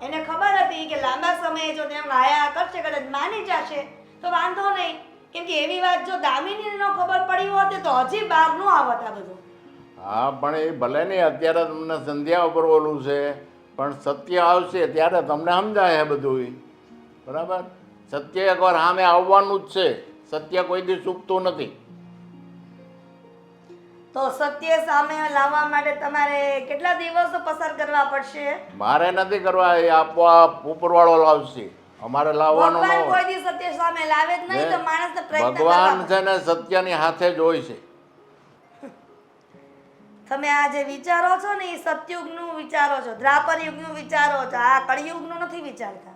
એને ખબર હતી કે લાંબા સમયે જો તેમ આયા કરશે, કદાચ માની જશે તો વાંધો નહીં. કેમ કે એવી વાત જો દામિનીને ન ખબર પડી હોત તો હજી બહાર ન આવત આ બધું. હા પણ એ ભલે નહીં અત્યારે તમને સંધ્યા ઉપર ઓલું છે, પણ સત્ય આવશે ત્યારે તમને સમજાય બધું. બરાબર? સત્ય એકવાર સામે આવવાનું જ છે. સત્ય કોઈ દી ચૂકતું નથી. તો સત્ય સામે લાવવા માટે તમારે કેટલા દિવસો પસાર કરવા પડશે? મારે નથી કરવા, એ આપોઆપ ઉપરવાળો લાવશે. અમારે લાવવાનું ન ભગવાન હોય. કોઈ દી સત્ય સામે લાવે જ નહીં, તો માણસને પ્રયત્ન ભગવાન કરવા છે ને સત્યની હાથે જ હોય છે. તમે આ જે વિચારો છો ને એ સતયુગનું વિચારો છો, દ્વાપર યુગનું વિચારો છો, આ કળિયુગનું નથી વિચારતા.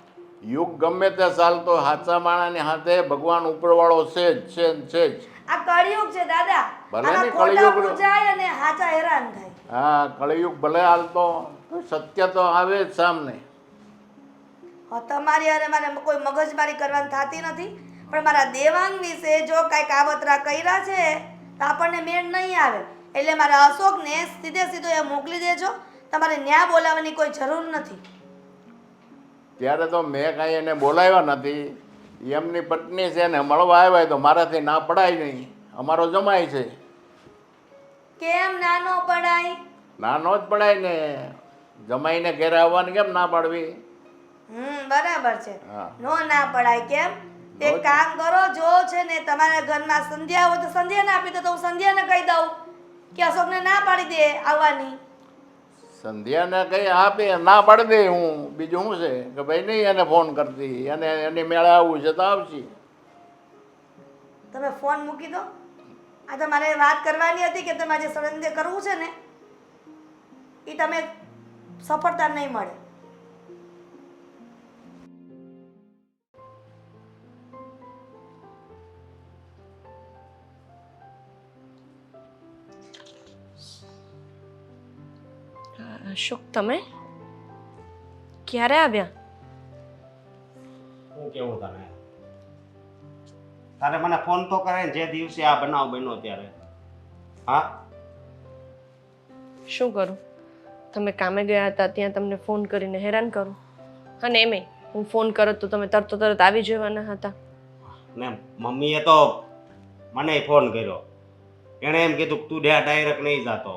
યુગ ગમે તે ચાલતો સાચા માણસની હાથે ભગવાન ઉપરવાળો છે જ, છે જ, છે જ. આ કળિયુગ છે દાદા. ભલે આમાં ને ખોટા કળિયુગ. પૂજાય અને હાચા હેરાન થાય. હા, કળિયુગ ભલે હાલતો તો સત્ય તો આવે જ સામને. તમારી અને મારે કોઈ મગજમારી કરવાની થતી નથી, પણ મારા દેવાંગ વિશે જો કાંઈ કાવતરા કર્યા છે તો આપણને મેળ નહીં આવે. એટલે મારા અશોકને સીધે સીધો એ મોકલી દેજો. તમારે ન્યા બોલાવવાની કોઈ જરૂર નથી. ત્યારે તો મેં કાંઈ એને બોલાવ્યા નથી. એમની પત્ની છે ને મળવા આવ્યા તો મારાથી ના પડાય નહીં. અમારો જમાઈ છે. કેમ નાનો પડાય? નાનો જ પડાય ને. જમાઈને ઘેરે આવવાની કેમ ના પાડવી? બરાબર છે. હા. નો ના પડાય. કેમ? એક કામ કરો, જો છે ને તમારા ઘરમાં સંધ્યા હોય તો સંધ્યા ના આપી દો, તો હું સંધ્યાને કહી દઉં કે અશોકને ના પાડી દે આવવાની. સંધ્યાને કઈ આપે ના પાડી દે હું. બીજું શું છે કે ભાઈ નહીં એને ફોન કરતી, અને એની મેળે આવવું છે તો આવશે. તમે ફોન મૂકી દો. આ તો મારે વાત કરવાની હતી કે તમારે જે ષડયંત્ર કરવું છે ને એ તમે સફળતા નહીં મળે. અશોક, તમે ક્યારે આવ્યા? શું કેવું તને? તારે મને ફોન તો કરે ને જે દિવસે આ બનાવ બન્યો ત્યારે. હા, શું કરું? તમે કામે ગયા હતા ત્યાં તમને ફોન કરીને હેરાન કરું, અને એમે હું ફોન કરત તો તમે તરત આવી જવાના હતા. ને મમ્મીએ તો મને ફોન કર્યો. એણે એમ કીધું કે તું ડાયરેક્ટ નહીં જાતો,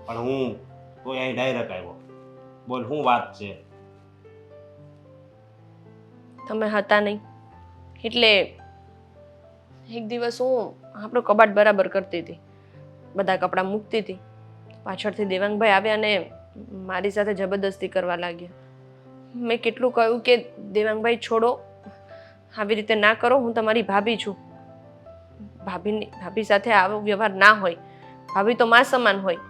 પણ હું તો અહીં ડાયરેક્ટ આવ્યો. બોલ શું વાત છે? તમે હતા નહીં એટલે એક દિવસ હું આપણો કબાટ બરાબર કરતી હતી, બધા કપડાં મૂકતી હતી. પાછળથી દેવાંગભાઈ આવ્યા અને મારી સાથે જબરદસ્તી કરવા લાગ્યા. મેં કેટલું કહ્યું કે દેવાંગભાઈ છોડો, આવી રીતે ના કરો, હું તમારી ભાભી છું. ભાભી સાથે આવો વ્યવહાર ના હોય. ભાભી તો માં સમાન હોય.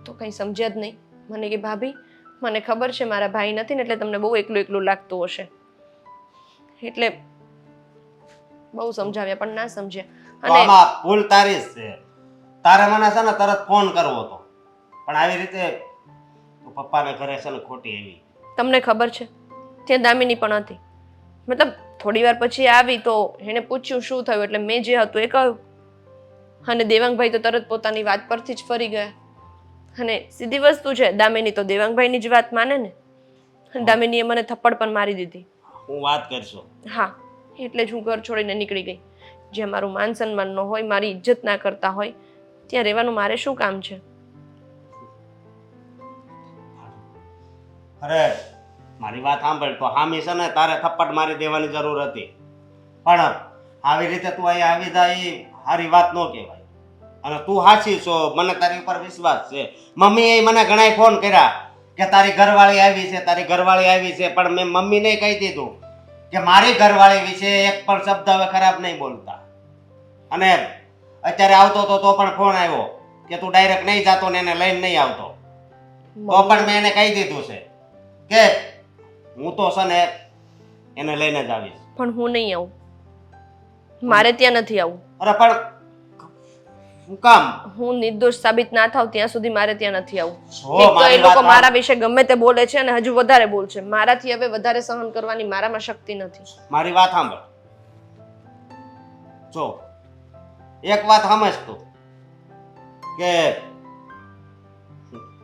તો કંઈ સમજ્યા જ નહીં. મને કે ભાભી, મને ખબર છે મારા ભાઈ નથી ને એટલે તમને બહુ એકલું એકલું લાગતું હશે. એટલે બહુ સમજાવ્યા પણ ના સમજ્યા. તો આમાં ભૂલ તારી જ છે. તારે મને છે ને તરત ફોન કરવો હતો, પણ આવી રીતે પપ્પાને ઘરે છે ને ખોટી આવી. તમને ખબર છે ત્યાં દામિની પણ હતી. મતલબ થોડી વાર પછી આવી તો એણે પૂછ્યું શું થયું, એટલે મેં જે હતું એ કહ્યું. અને દેવાંગભાઈ તો તરત પોતાની વાત પરથી જ ફરી ગયા. અને સીધી વસ્તુ છે, દામિની તો દેવાંગભાઈની જ વાત માને ને. દામિનીએ મને થપ્પડ પણ મારી દીધી. હું વાત કરશો? હા, એટલે જ હું ઘર છોડીને નીકળી ગઈ. જ્યાં મારું માન સન્માન ન હોય, મારી ઇજ્જત ના કરતા હોય, ત્યાં રહેવાનું મારે શું કામ છે? અરે મારી વાત સાંભળ, તો હામી છે ને તારે થપ્પડ મારી દેવાની જરૂર હતી, પણ આવી રીતે તું અહીંયા આવી જાય એ સારી વાત ન કહેવાય. અને તું સાચી છો, મને તારી ઉપર વિશ્વાસ છે. મમ્મીએ મને ઘણાય ફોન કર્યા કે તારી ઘરવાળી આવી છે, તારી ઘરવાળી આવી છે, પણ મેં મમ્મીને કહી દીધું કે મારી ઘરવાળી વિશે એક પણ શબ્દ હવે ખરાબ નહીં બોલતા. અને અત્યારે આવતો તો પણ ફોન આવ્યો કે તું ડાયરેક્ટ નહીં જાતો ને એને લઈને નહીં આવતો, તો પણ મેં એને કહી દીધું છે કે હું તો છે ને એને લઈને જ આવીશ. પણ હું નહીં આવું, મારે ત્યાં નથી આવું. અરે પણ શું કામ? હું નિર્દોષ સાબિત ના થાવ ત્યાં સુધી મારે ત્યાં નથી આવું. જો એક તો એ મારી લોકો વાત મારા વિશે ગમે તે બોલે છે અને હજુ વધારે બોલશે. મારાથી હવે વધારે સહન કરવાની મારામાં શક્તિ નથી. મારી વાત સાંભળ. જો એક વાત સમજ તું કે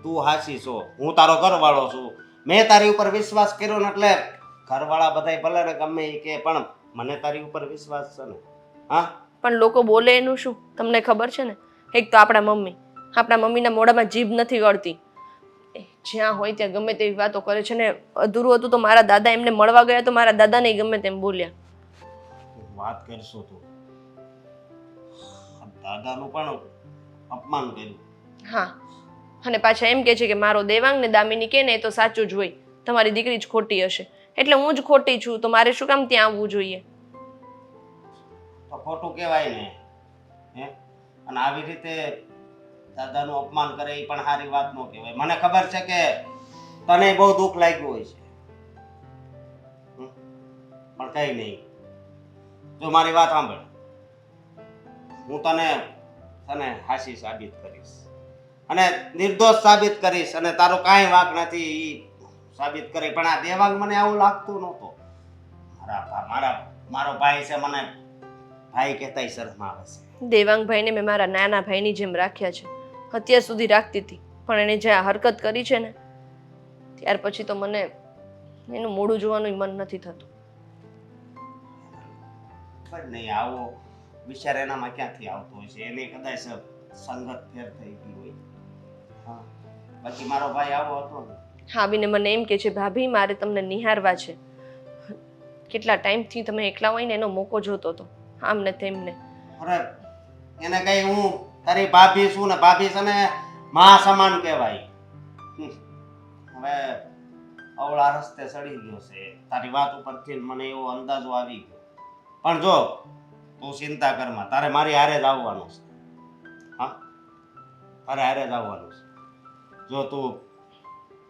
તું હાચી છો, હું તારો ઘરવાળો છું. મેં તારી ઉપર વિશ્વાસ કર્યો ને એટલે ઘરવાળા બધાય ભલે ને ગમે એ કે, પણ મને તારી ઉપર વિશ્વાસ છે ને. હા, પણ લોકો બોલે એનું શું તમને ખબર છે ને? એક તો આપણા મમ્મીના મોઢામાં જીભ નથી ગળતી. એ જ્યાં હોય ત્યાં ગમે તેવી વાતો કરે છે ને અધૂરું હતું તો મારા દાદા એમને મળવા ગયા તો મારા દાદાને ગમે તેમ બોલ્યા. વાત કરશો તું દાદાનું પણ અપમાન કર્યું. હા, અને પાછા એમ કહે છે કે મારો દેવાંગ ને દામિની કે ને એ તો સાચું જ હોય, તમારી દીકરી જ ખોટી હશે, એટલે હું જ ખોટી છું તો મારે શું કામ ત્યાં આવવું જોઈએ? તો ખોટું કહેવાય ને હે? અને આવી રીતે દાદાનું અપમાન કરે એ પણ સારી વાત ન કહેવાય. મને ખબર છે કે તને બહુ દુઃખ લાગ્યું હોય છે, પણ કઈ નહીં. જો મારી વાત સાંભળ, હું તને હાસી સાબિત કરીશ અને નિર્દોષ સાબિત કરીશ અને તારો કાંઈ વાંક નથી ઈ સાબિત કરી. પણ આ દેવાંગ મને આવું લાગતું નહોતું. મારો ભાઈ છે, મને ભાઈ કહેતા શરમ આવે છે. દેવાંગભાઈને મેં મારા નાના ભાઈની જેમ રાખ્યા છે, અત્યાર સુધી રાખતી હતી, પણ એણે જે આ હરકત કરી છે ને ત્યાર પછી તો મને એનું મોઢું જોવાનું મન નથી થતું. પણ નહીં, આવો વિચાર એનામાં ક્યાંથી આવતો હોય છે? એને કદાચ સંગત ફેર થઈ ગઈ હોય. હા, બાકી મારો ભાઈ આવો હતો ને. આવીને મને એમ કે છે ભાભી મારે તમને નિહારવા છે, કેટલા ટાઈમથી તમે એકલા હોય ને એનો મોકો જોતો હતો, આમ ને તેમને. અરે એને કઈ હું તારી ભાભી છું ને, ભાભી છે ને મા સમાન કહેવાય. હવે અવળા રસ્તે ચડી ગયો છે તારી વાત ઉપરથી મને એવો અંદાજો આવી ગયો. પણ જો તું ચિંતા કરમાં, તારે મારી હારે જ આવવાનું છે. હા, તારે હારે જ આવવાનું છે. જો તું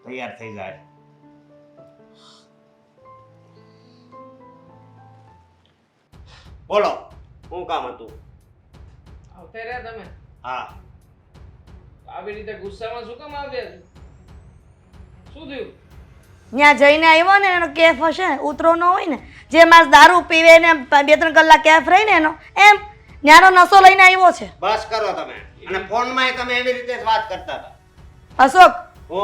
તૈયાર થઈ જાય. બોલો, શું કામ હતું? આવતા રહ્યા તમે? હા, આવી રીતે ગુસ્સામાં શું કામ આવ્યા છો? શું થયું? ત્યાં જઈને આવ્યો ને એનો કેફ હશે ને ઉતરો ન હોય ને, જે માણસ દારૂ પીવે ને 2-3 કલાક કેફ રહી ને એનો એમ ત્યાંનો નશો લઈને આવ્યો છે. બસ કરો તમે. અને ફોનમાં તમે એવી રીતે જ વાત કરતા હતા. અશોક, હો,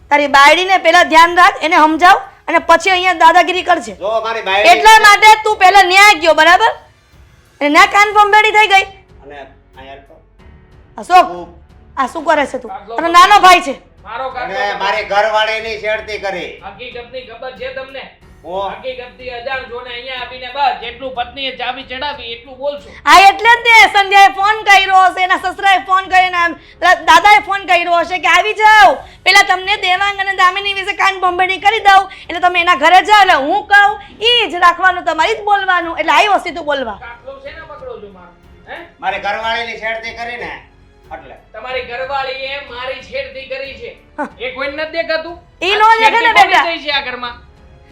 તારી બાયડીને પહેલા ધ્યાન રાખ, એને સમજાવ અને પછી અહીંયા દાદાગીરી કરજે. જો મારી બાઈ એટલા માટે તું પહેલા ન્યાય ગયો, બરાબર? અને ના કાન પંબેડી થઈ ગઈ. અને અહીંયા તો અશોક, તું આ શું કરે છે તું? અને નાનો ભાઈ છે. મારો અને કાકો મારી ઘરવાળીની છેડતી કરી. હકીકતની ખબર છે તમને? હો, હકીકતથી અજાણ છો ને અહીંયા આવીને બસ જેટલું પત્નીએ ચાવી ચડાવી એટલું બોલશો. આ એટલે જ ને સંધ્યાએ ફોન કર્યો હશે, એના સસરાએ ફોન કરીને દાદાએ ફોન કર્યો હશે કે આવી જાઓ, પેલા તમને દેવાંગ અને દામિની વિશે કાન ભંભેણી કરી દઉં એટલે તમે એના ઘરે જાઓ, એટલે હું કહું ઈ જ રાખવાનું, તમારી જ બોલવાનું. એટલે આવ્યો સીધું બોલવા. કાટલો છે ને પકડો છો મારો? હે? મારી ઘરવાળીની છેડતી કરી ને એટલે તમારી ઘરવાળીએ મારી છેડતી કરી છે. એ કોઈને નથી દેખાતું? ઈ નો દેખે ને છેડતી બેટા. કોની થઈ છે આ ઘરમાં?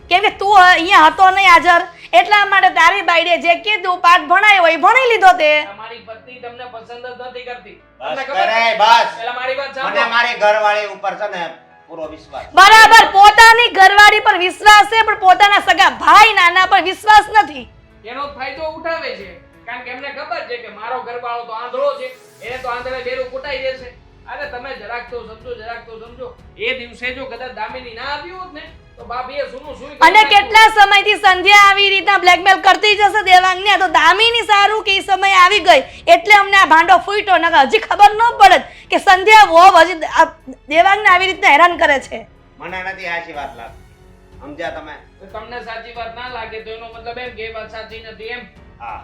કેમ કે તું અહીંયા હતો નહીં હાજર, એટલા માટે તારી બાઈડે જે કીધું પાઠ ભણાયો એ ભણી લીધો તે. તમારી પત્ની તમને પસંદ જ નથી કરતી. બસ તમને ખબર કરે, છે? બસ. પહેલા મારી વાત મને સાંભળો. મારી ઘરવાળી ઉપર છે ને પૂરો વિશ્વાસ. બરાબર, પોતાની ઘરવાળી પર વિશ્વાસ છે પણ પોતાના સગા ભાઈ નાના પર વિશ્વાસ નથી. એનો ફાયદો ઉઠાવે છે કારણ કે એમને ખબર છે કે મારો ઘરવાળો તો આંધળો છે, એને તો આંધળે બેરું કૂટાઈ દેશે. અરે તમે જરાક તો સમજો, જરાક તો સમજો. એ દિવસે જો કદાચ દામિની ના આવી હોત ને તો બાપીએ સુનું સુઈ કરી અને નાખ્યું. કેટલા સમયથી સંધ્યા આવી રીતના બ્લેકમેલ કરતી જશે દેવાંગને, તો દામિની સારું કે ઈ સમય આવી ગઈ એટલે અમને આ ભાંડો ફૂટ્યો, નકર હજી ખબર ન પડે કે સંધ્યા વહુ હજી આ દેવાંગને આવી રીતના હેરાન કરે છે. મને નથી આશી વાત લાગતી. સમજ્યા તમે? તો તમને સાચી વાત ના લાગે તો એનો મતલબ એમ કે એ વાત સાચી નથી એમ? હા.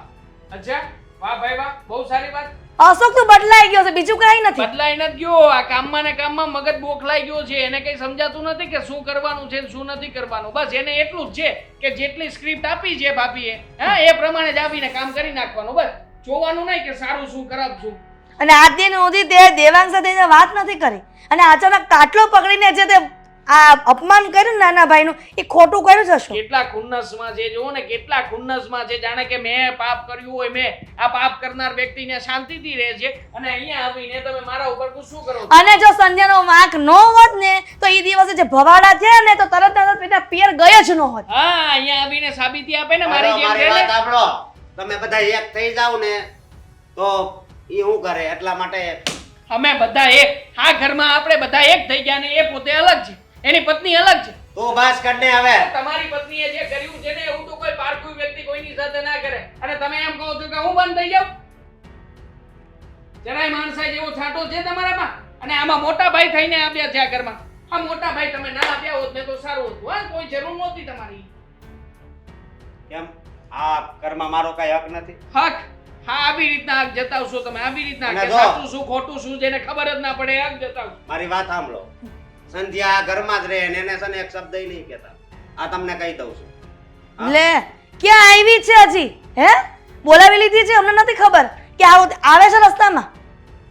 અચ્છા, વાહ ભાઈ વાહ, બહુ સારી વાત. અશોક તું બદલાઈ ગયો છે, બીજું કઈ નથી. બદલાઈ નથી ગયો. આ કામમાં ને કામમાં મગજ બોખલાઈ ગયો છે. એને કઈ સમજાતું નથી કે શું કરવાનું છે ને શું નથી કરવાનું. બસ એને એટલું જ છે કે જેટલી સ્ક્રિપ્ટ આપી છે ભાભીએ, હા, એ પ્રમાણે જ આવીને કામ કરી નાખવાનું. બસ જોવાનું નહીં કે સારું શું ખરાબ શું. અને આજ દિન સુધી તે દેવાંગ સાથે વાત નથી કરી અને અચાનક કાટલો પકડીને જે તે આ અપમાન કર્યું ને નાના ભાઈનું, એ ખોટું કર્યું છે અશોક. કેટલા ખુન્નસમાં છે જુઓ ને, કેટલા ખુન્નસમાં છે. જાણે કે મેં પાપ કર્યું હોય, મેં આ પાપ કરનાર વ્યક્તિને શાંતિથી રહે છે અને અહીંયા આવીને તમે મારા ઉપર ગુસ્સો કરો છો. અને જો સંધ્યાનો વાંક ન હોત ને તો એ દિવસે જે ભવાડા થયા ને તો તરત જ પેલા પિયર ગયો જ ન હોત. હા, અહીંયા આવીને સાબિતી આપે ને મારી જેમ મારી રહે વાત ને. સાંભળો. તમે બધા એક થઈ જાવ ને તો ઈ શું કરે, એટલા માટે અમે બધા એક. આ ઘરમાં આપણે બધા એક થઈ ગયા ને એ પોતે અલગ છે, એની પત્ની અલગ છે. તું બસ કરને હવે. તમારી પત્નીએ જે કર્યું છે ને એવું તો કોઈ પારકું વ્યક્તિ કોઈની સાથે ના કરે. અને તમે એમ કહો છો કે હું બંધ થઈ જાઉં? જરાય માણસાઈ જેવો છાંટો છે તમારામાં? અને આમાં મોટા ભાઈ થઈને આવ્યા છે આ ઘરમાં. આ મોટા ભાઈ તમે ના આવ્યા હોત ને તો સારું હતું. હા, કોઈ જરૂર નહોતી તમારી. કેમ આ ઘરમાં મારો કઈ હક નથી? હક? હા, આવી રીતના હક જતાવશો તમે, આવી રીતના અને કે જો. સાચું શું ખોટું શું જેને ખબર જ ના પડે હક જતાવશો. મારી વાત સાંભળો. સંધ્યા આ ઘરમાં જ રહે ને એને છે ને એક શબ્દ નહીં કહેતા. આ તમને કહી દઉં છું. હા? લે ક્યાં આવી છે હજી? હે બોલાવી લીધી છે? અમને નથી ખબર કે આવે છે રસ્તામાં.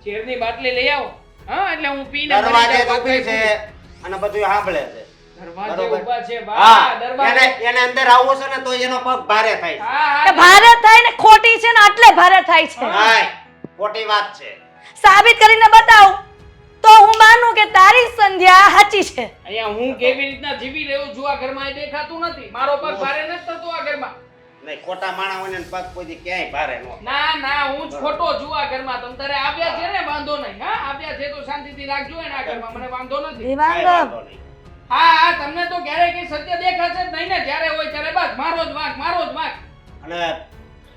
ઝેરની બાટલી લઈ આવો. હા, એટલે હું પીને મરી દરવાજે જાઉં. ઊભી છે અને બધું સાંભળે છે. દરવાજે બરોબર. ઊભા છે બા, હા, દરવાજે. એને અંદર આવવું છે ને તો એનો પગ ભારે થાય છે. હા, કે હા. ભારે થાય ને ખોટી છે ને એટલે ભારે થાય છે. હાય, ખોટી વાત છે. સાબિત કરીને બતાવ તો હું માનું કે તારી સંધ્યા સાચી છે. અહીંયા હું કેવી રીતના જીવી રહ્યો છું આ ઘરમાં એ દેખાતું નથી. મારો પગ ભારે નથી થતો આ ઘરમાં. નહીં, ખોટા માણા હોય ને પગ કોઈ દી ક્યાંય ભારે ન થાય. ના ના, હું જ ખોટો છું આ ઘરમાં. તમ તારે આવ્યા છે ને વાંધો નહીં. હા, આવ્યા છે તો શાંતિથી રાખજો એને આ ઘરમાં, મને વાંધો નથી. કાંઈ દેવાંગ વાંધો નહીં. હા હા, તમને તો ક્યારેય કઈ સત્ય દેખાશે જ નહીં ને. જ્યારે હોય ત્યારે બસ મારો જ વાંક, મારો જ વાંક. અને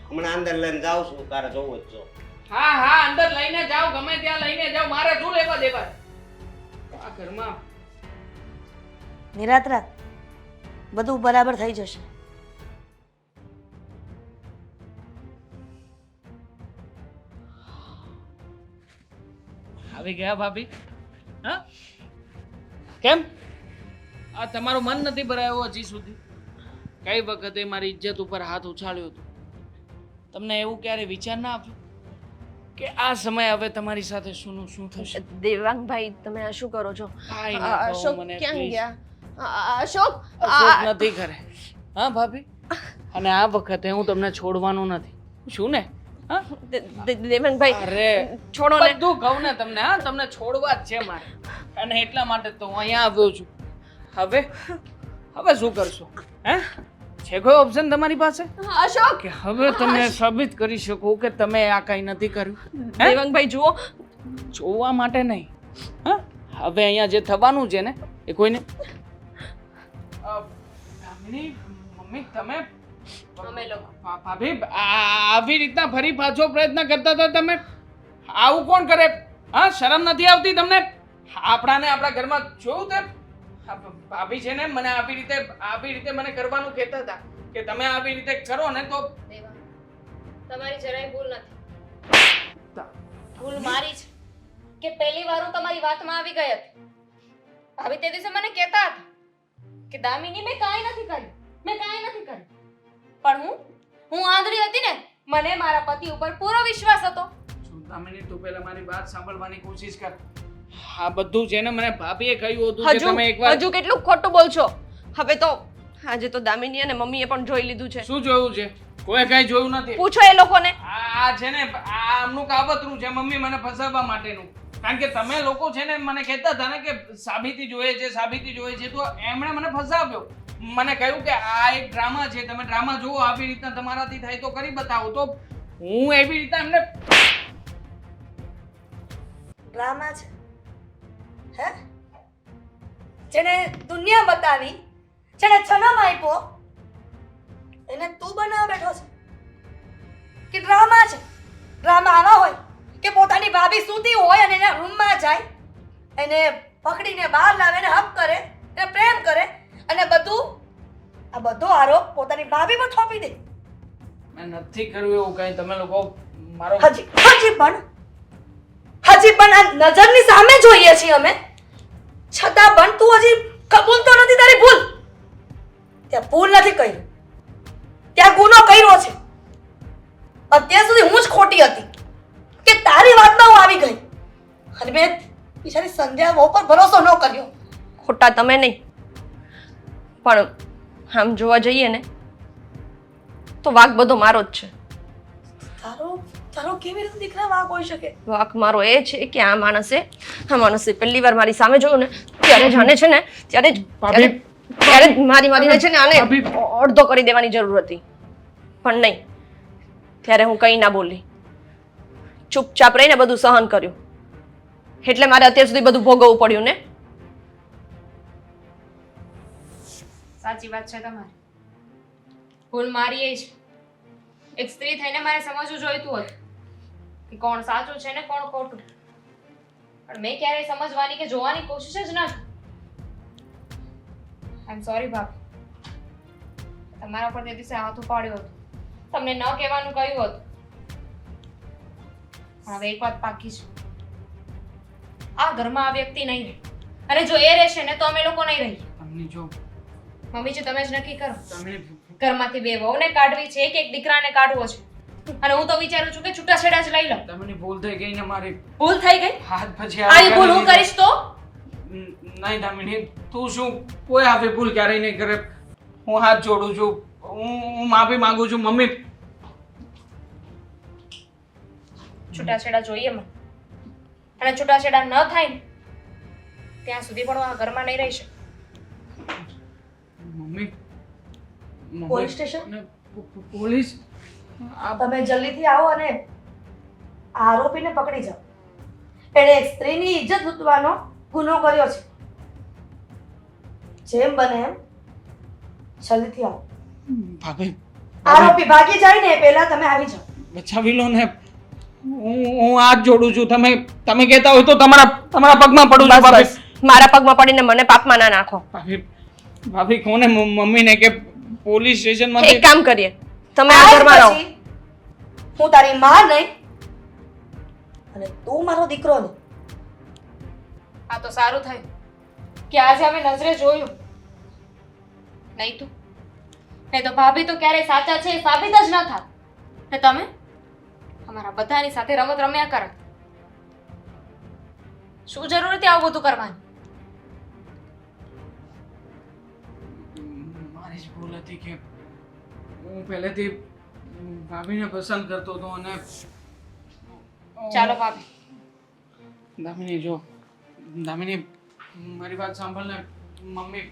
હમણાં અંદર લઈને જાઉં છું, તારે જોવું જ જો. હા હા, અંદર લઈને જાઓ, ગમે ત્યાં લઈને જાઓ, મારે શું લેવા દેવા? આ ઘરમાં નિરાત રાખ, બધું બરાબર થઈ જશે. આવી ગયા ભાભી? હા, કેમ આ તમારું મન નથી ભરાયું હજી સુધી? કઈ વખતે મારી ઇજ્જત ઉપર હાથ ઉછાળ્યો હતો? તમને એવું ક્યારે વિચાર ના આવ્યો કે આ સમય હવે તમારી સાથે શું શું થશે? દેવાંગભાઈ તમે આ શું કરો છો? કાંઈ ના કહો અશોક મને, ક્યાં please. ગયા? અશોક અશોક નથી ઘરે. હા ભાભી, અને આ વખતે હું તમને છોડવાનો નથી. શું ને? હા, દેવાંગભાઈ અરે છોડો ને. બધું કહું ને તમને. હા, તમને છોડવા જ છે મારે, અને એટલા માટે તો હું અહીંયા આવ્યો છું. હવે હવે શું કરશો? હે, છે કોઈ ઓપ્શન તમારી પાસે અશોક કે હવે તમે સાબિત કરી શકો કે તમે આ કંઈ નથી કર્યું? હે? દેવાંગભાઈ જુઓ, જોવા માટે નહીં. હા, હવે અહીંયા જે થવાનું છે ને એ કોઈને દામિની, મમ્મી તમે અમે લોકો ભાભી આવી રીતના ફરી પાછો પ્રયત્ન કરતા હતા તમે? આવું કોણ કરે? હા, શરમ નથી આવતી તમને? આપણાને આપણા ઘરમાં જોયું તે ભાભી છે ને મને આવી રીતે મને કરવાનું કહેતા હતા કે તમે આવી રીતે કરો ને તો તમારી જરાય ભૂલ નથી. ભૂલ મારી છે કે પહેલી વાર હું તમારી વાતમાં આવી ગઈ હતી. ભાભી તે દિવસે મને કહેતા હતા કે દામિની મેં કાંઈ નથી કર્યું, મેં કાંઈ નથી કર્યું. પણ હું આંધળી હતી ને, મને મારા પતિ ઉપર પૂરો વિશ્વાસ હતો. શું દામિની, તું પહેલા મારી વાત સાંભળવાની કોશિશ કર. આ બધું છે ને મને ભાભીએ કહ્યું હતું કે તમે એકવાર હજુ કેટલું ખોટું બોલશો? હવે તો આજે તો દામિની અને મમ્મીએ પણ જોઈ લીધું છે. શું જોયું છે? કોઈ કઈ જોયું નથી. પૂછો એ લોકોને. આ છે ને આ આમનું કાવતરું છે મમ્મી મને ફસાવવા માટેનું. કારણ કે તમે લોકો છે ને મને કહેતા હતા ને કે સાબિતી જોઈએ છે, સાબિતી જોઈએ છે, તો એમણે મને ફસાવ્યો. મને કહ્યું કે આ એક ડ્રામા છે, તમે ડ્રામા જુઓ, આવી રીતના તમારાથી થાય તો કરી બતાવો. તો હું એવી રીતના એમને ડ્રામા છે હે? જેને દુનિયા બતાવી, જેને જન્મ આપ્યો, એને તું બનાવવા બેઠો છે કે ડ્રામા છે? ડ્રામા આવા હોય કે પોતાની ભાભી સૂતી હોય અને એના રૂમમાં જાય, એને પકડીને બહાર લાવે, એને હક કરે, એને પ્રેમ કરે, અને આ બધો આરોપ પોતાની ભાભી પર થોપી દે. મેં નથી કર્યું એવું કઈ. તમે લોકો મારો હજી પણ આ નજરની સામે જોઈએ છીએ અમે, છતાં પણ તું હજી કબૂલતો નથી તારી ભૂલ. ત્યાં ભૂલ નથી કર્યું, ત્યાં ગુનો કર્યો છે. અત્યાર સુધી હું જ ખોટી હતી કે તારી વાતમાં હું આવી ગઈ, અને મેં બિચારી સંધ્યા વહુ પર ભરોસો ન કર્યો. ખોટા તમે નહીં, પણ આમ જોવા જઈએ ને તો વાંક બધો મારો જ છે. તારો કેવી રીતે દીકરા વાંક હોઈ શકે? વાંક મારો એ છે કે આ માણસે પહેલી વાર મારી સામે જોયું ને ત્યારે જાણે છે ને ત્યારે જ મારીને છે ને આને અડધો કરી દેવાની જરૂર હતી. પણ નહીં, ત્યારે હું કંઈ ના બોલી, ચૂપચાપ રહીને બધું સહન કર્યું. એટલે મારે અત્યાર સુધી બધું ભોગવવું પડ્યું ને. સાચી વાત છે તમારી. ભૂલ મારી એ છે. એક સ્ત્રી થઈને મારે સમજવું જોઈતું હતું કે કોણ સાચું છે ને કોણ ખોટું. પણ મેં ક્યારેય સમજવાની કે જોવાની કોશિશ જ ન કરી. આઈ એમ સોરી ભાભી. તમારા પર તે દિવસે હાથ ઉપાડ્યો હતો, તમને ન કહેવાનું કહ્યું હતું. પણ હવે એક વાત પાકી છે, આ ઘરમાં આ વ્યક્તિ નહીં રહે, અને જો એ રહેશે ને તો અમે લોકો નહીં રહીએ. તમને જો મમ્મીજી તમે જ નક્કી કરો. તમને ઘરમાંથી બે વહુને કાઢવી છે કે એક દીકરાને કાઢવો છે. અને હું તો વિચારું છું કે છૂટાછેડા જ લઈ લઉં. તમને ભૂલ થઈ ગઈ ને મારી. ભૂલ થઈ ગઈ? હાથ પછી આવી ભૂલ હું કરીશ તો? નહીં દામિની, તું શું કોઈ આવી ભૂલ ક્યારેય નહીં કરે. હું હાથ જોડું છું, હું માફી માંગુ છું મમ્મી. છૂટાછેડા જોઈએ મને, અને છૂટાછેડા ન થાય ને ત્યાં સુધી પણ હું આ ઘરમાં નહીં રહી શકું. Mummy police station? પોલીસ? તમે જલ્દીથી આવો અને આરોપીને પકડી જાઓ. એણે એક સ્ત્રીની ઇજ્જત લૂંટવાનો ગુનો કર્યો છે. જેમ બને એમ જલ્દીથી આવો. ભાભી આરોપી ભાગી જાય ને એ પહેલા તમે આવી જાઓ. બચાવી લો ને. હું હાથ જોડું છું. તમે કહેતા હોય તો તમારા પગમાં પડું છું ભાભી. મારા પગમાં પડીને મને પાપમાં ના નાખો. ભાભી કોને મમ્મીને કે પોલીસ સ્ટેશનમાં એક કામ કરીએ, તમે આ આજ ઘરમાં રહો. પછી હું તારી માં નહીં અને તું મારો દીકરો નહીં. આ તો સારું થયું કે આજે અમે નજરે જોયું. નહીં તું નહીં તો ભાભી તો ક્યારેય સાચા છે એ સાબિત જ ન થાત. ને તમે અમારા બધાની સાથે રમત રમ્યા કરત. શું જરૂર હતી આવું બધું કરવાની? મારી જ ભૂલ હતી કે હું પહેલેથી ભાભીને પસંદ કરતો હતો અને ચાલો ભાભી. દામિની જો, દામિની મારી વાત સાંભળ ને. મમ્મી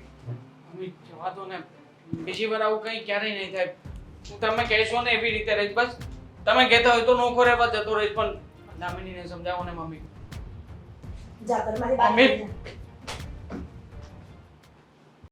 જવા દો ને. બીજી વાર આવું કંઈ ક્યારેય નહીં થાય. તમે કહેશો ને એવી રીતે રહીશ. બસ તમે કહેતા હોય તો નોખો રહેવા જતો રહીશ, પણ દામિનીને સમજાવો ને મમ્મી. જા ઘરમાંથી બહાર મમ્મી. નીકળી જા.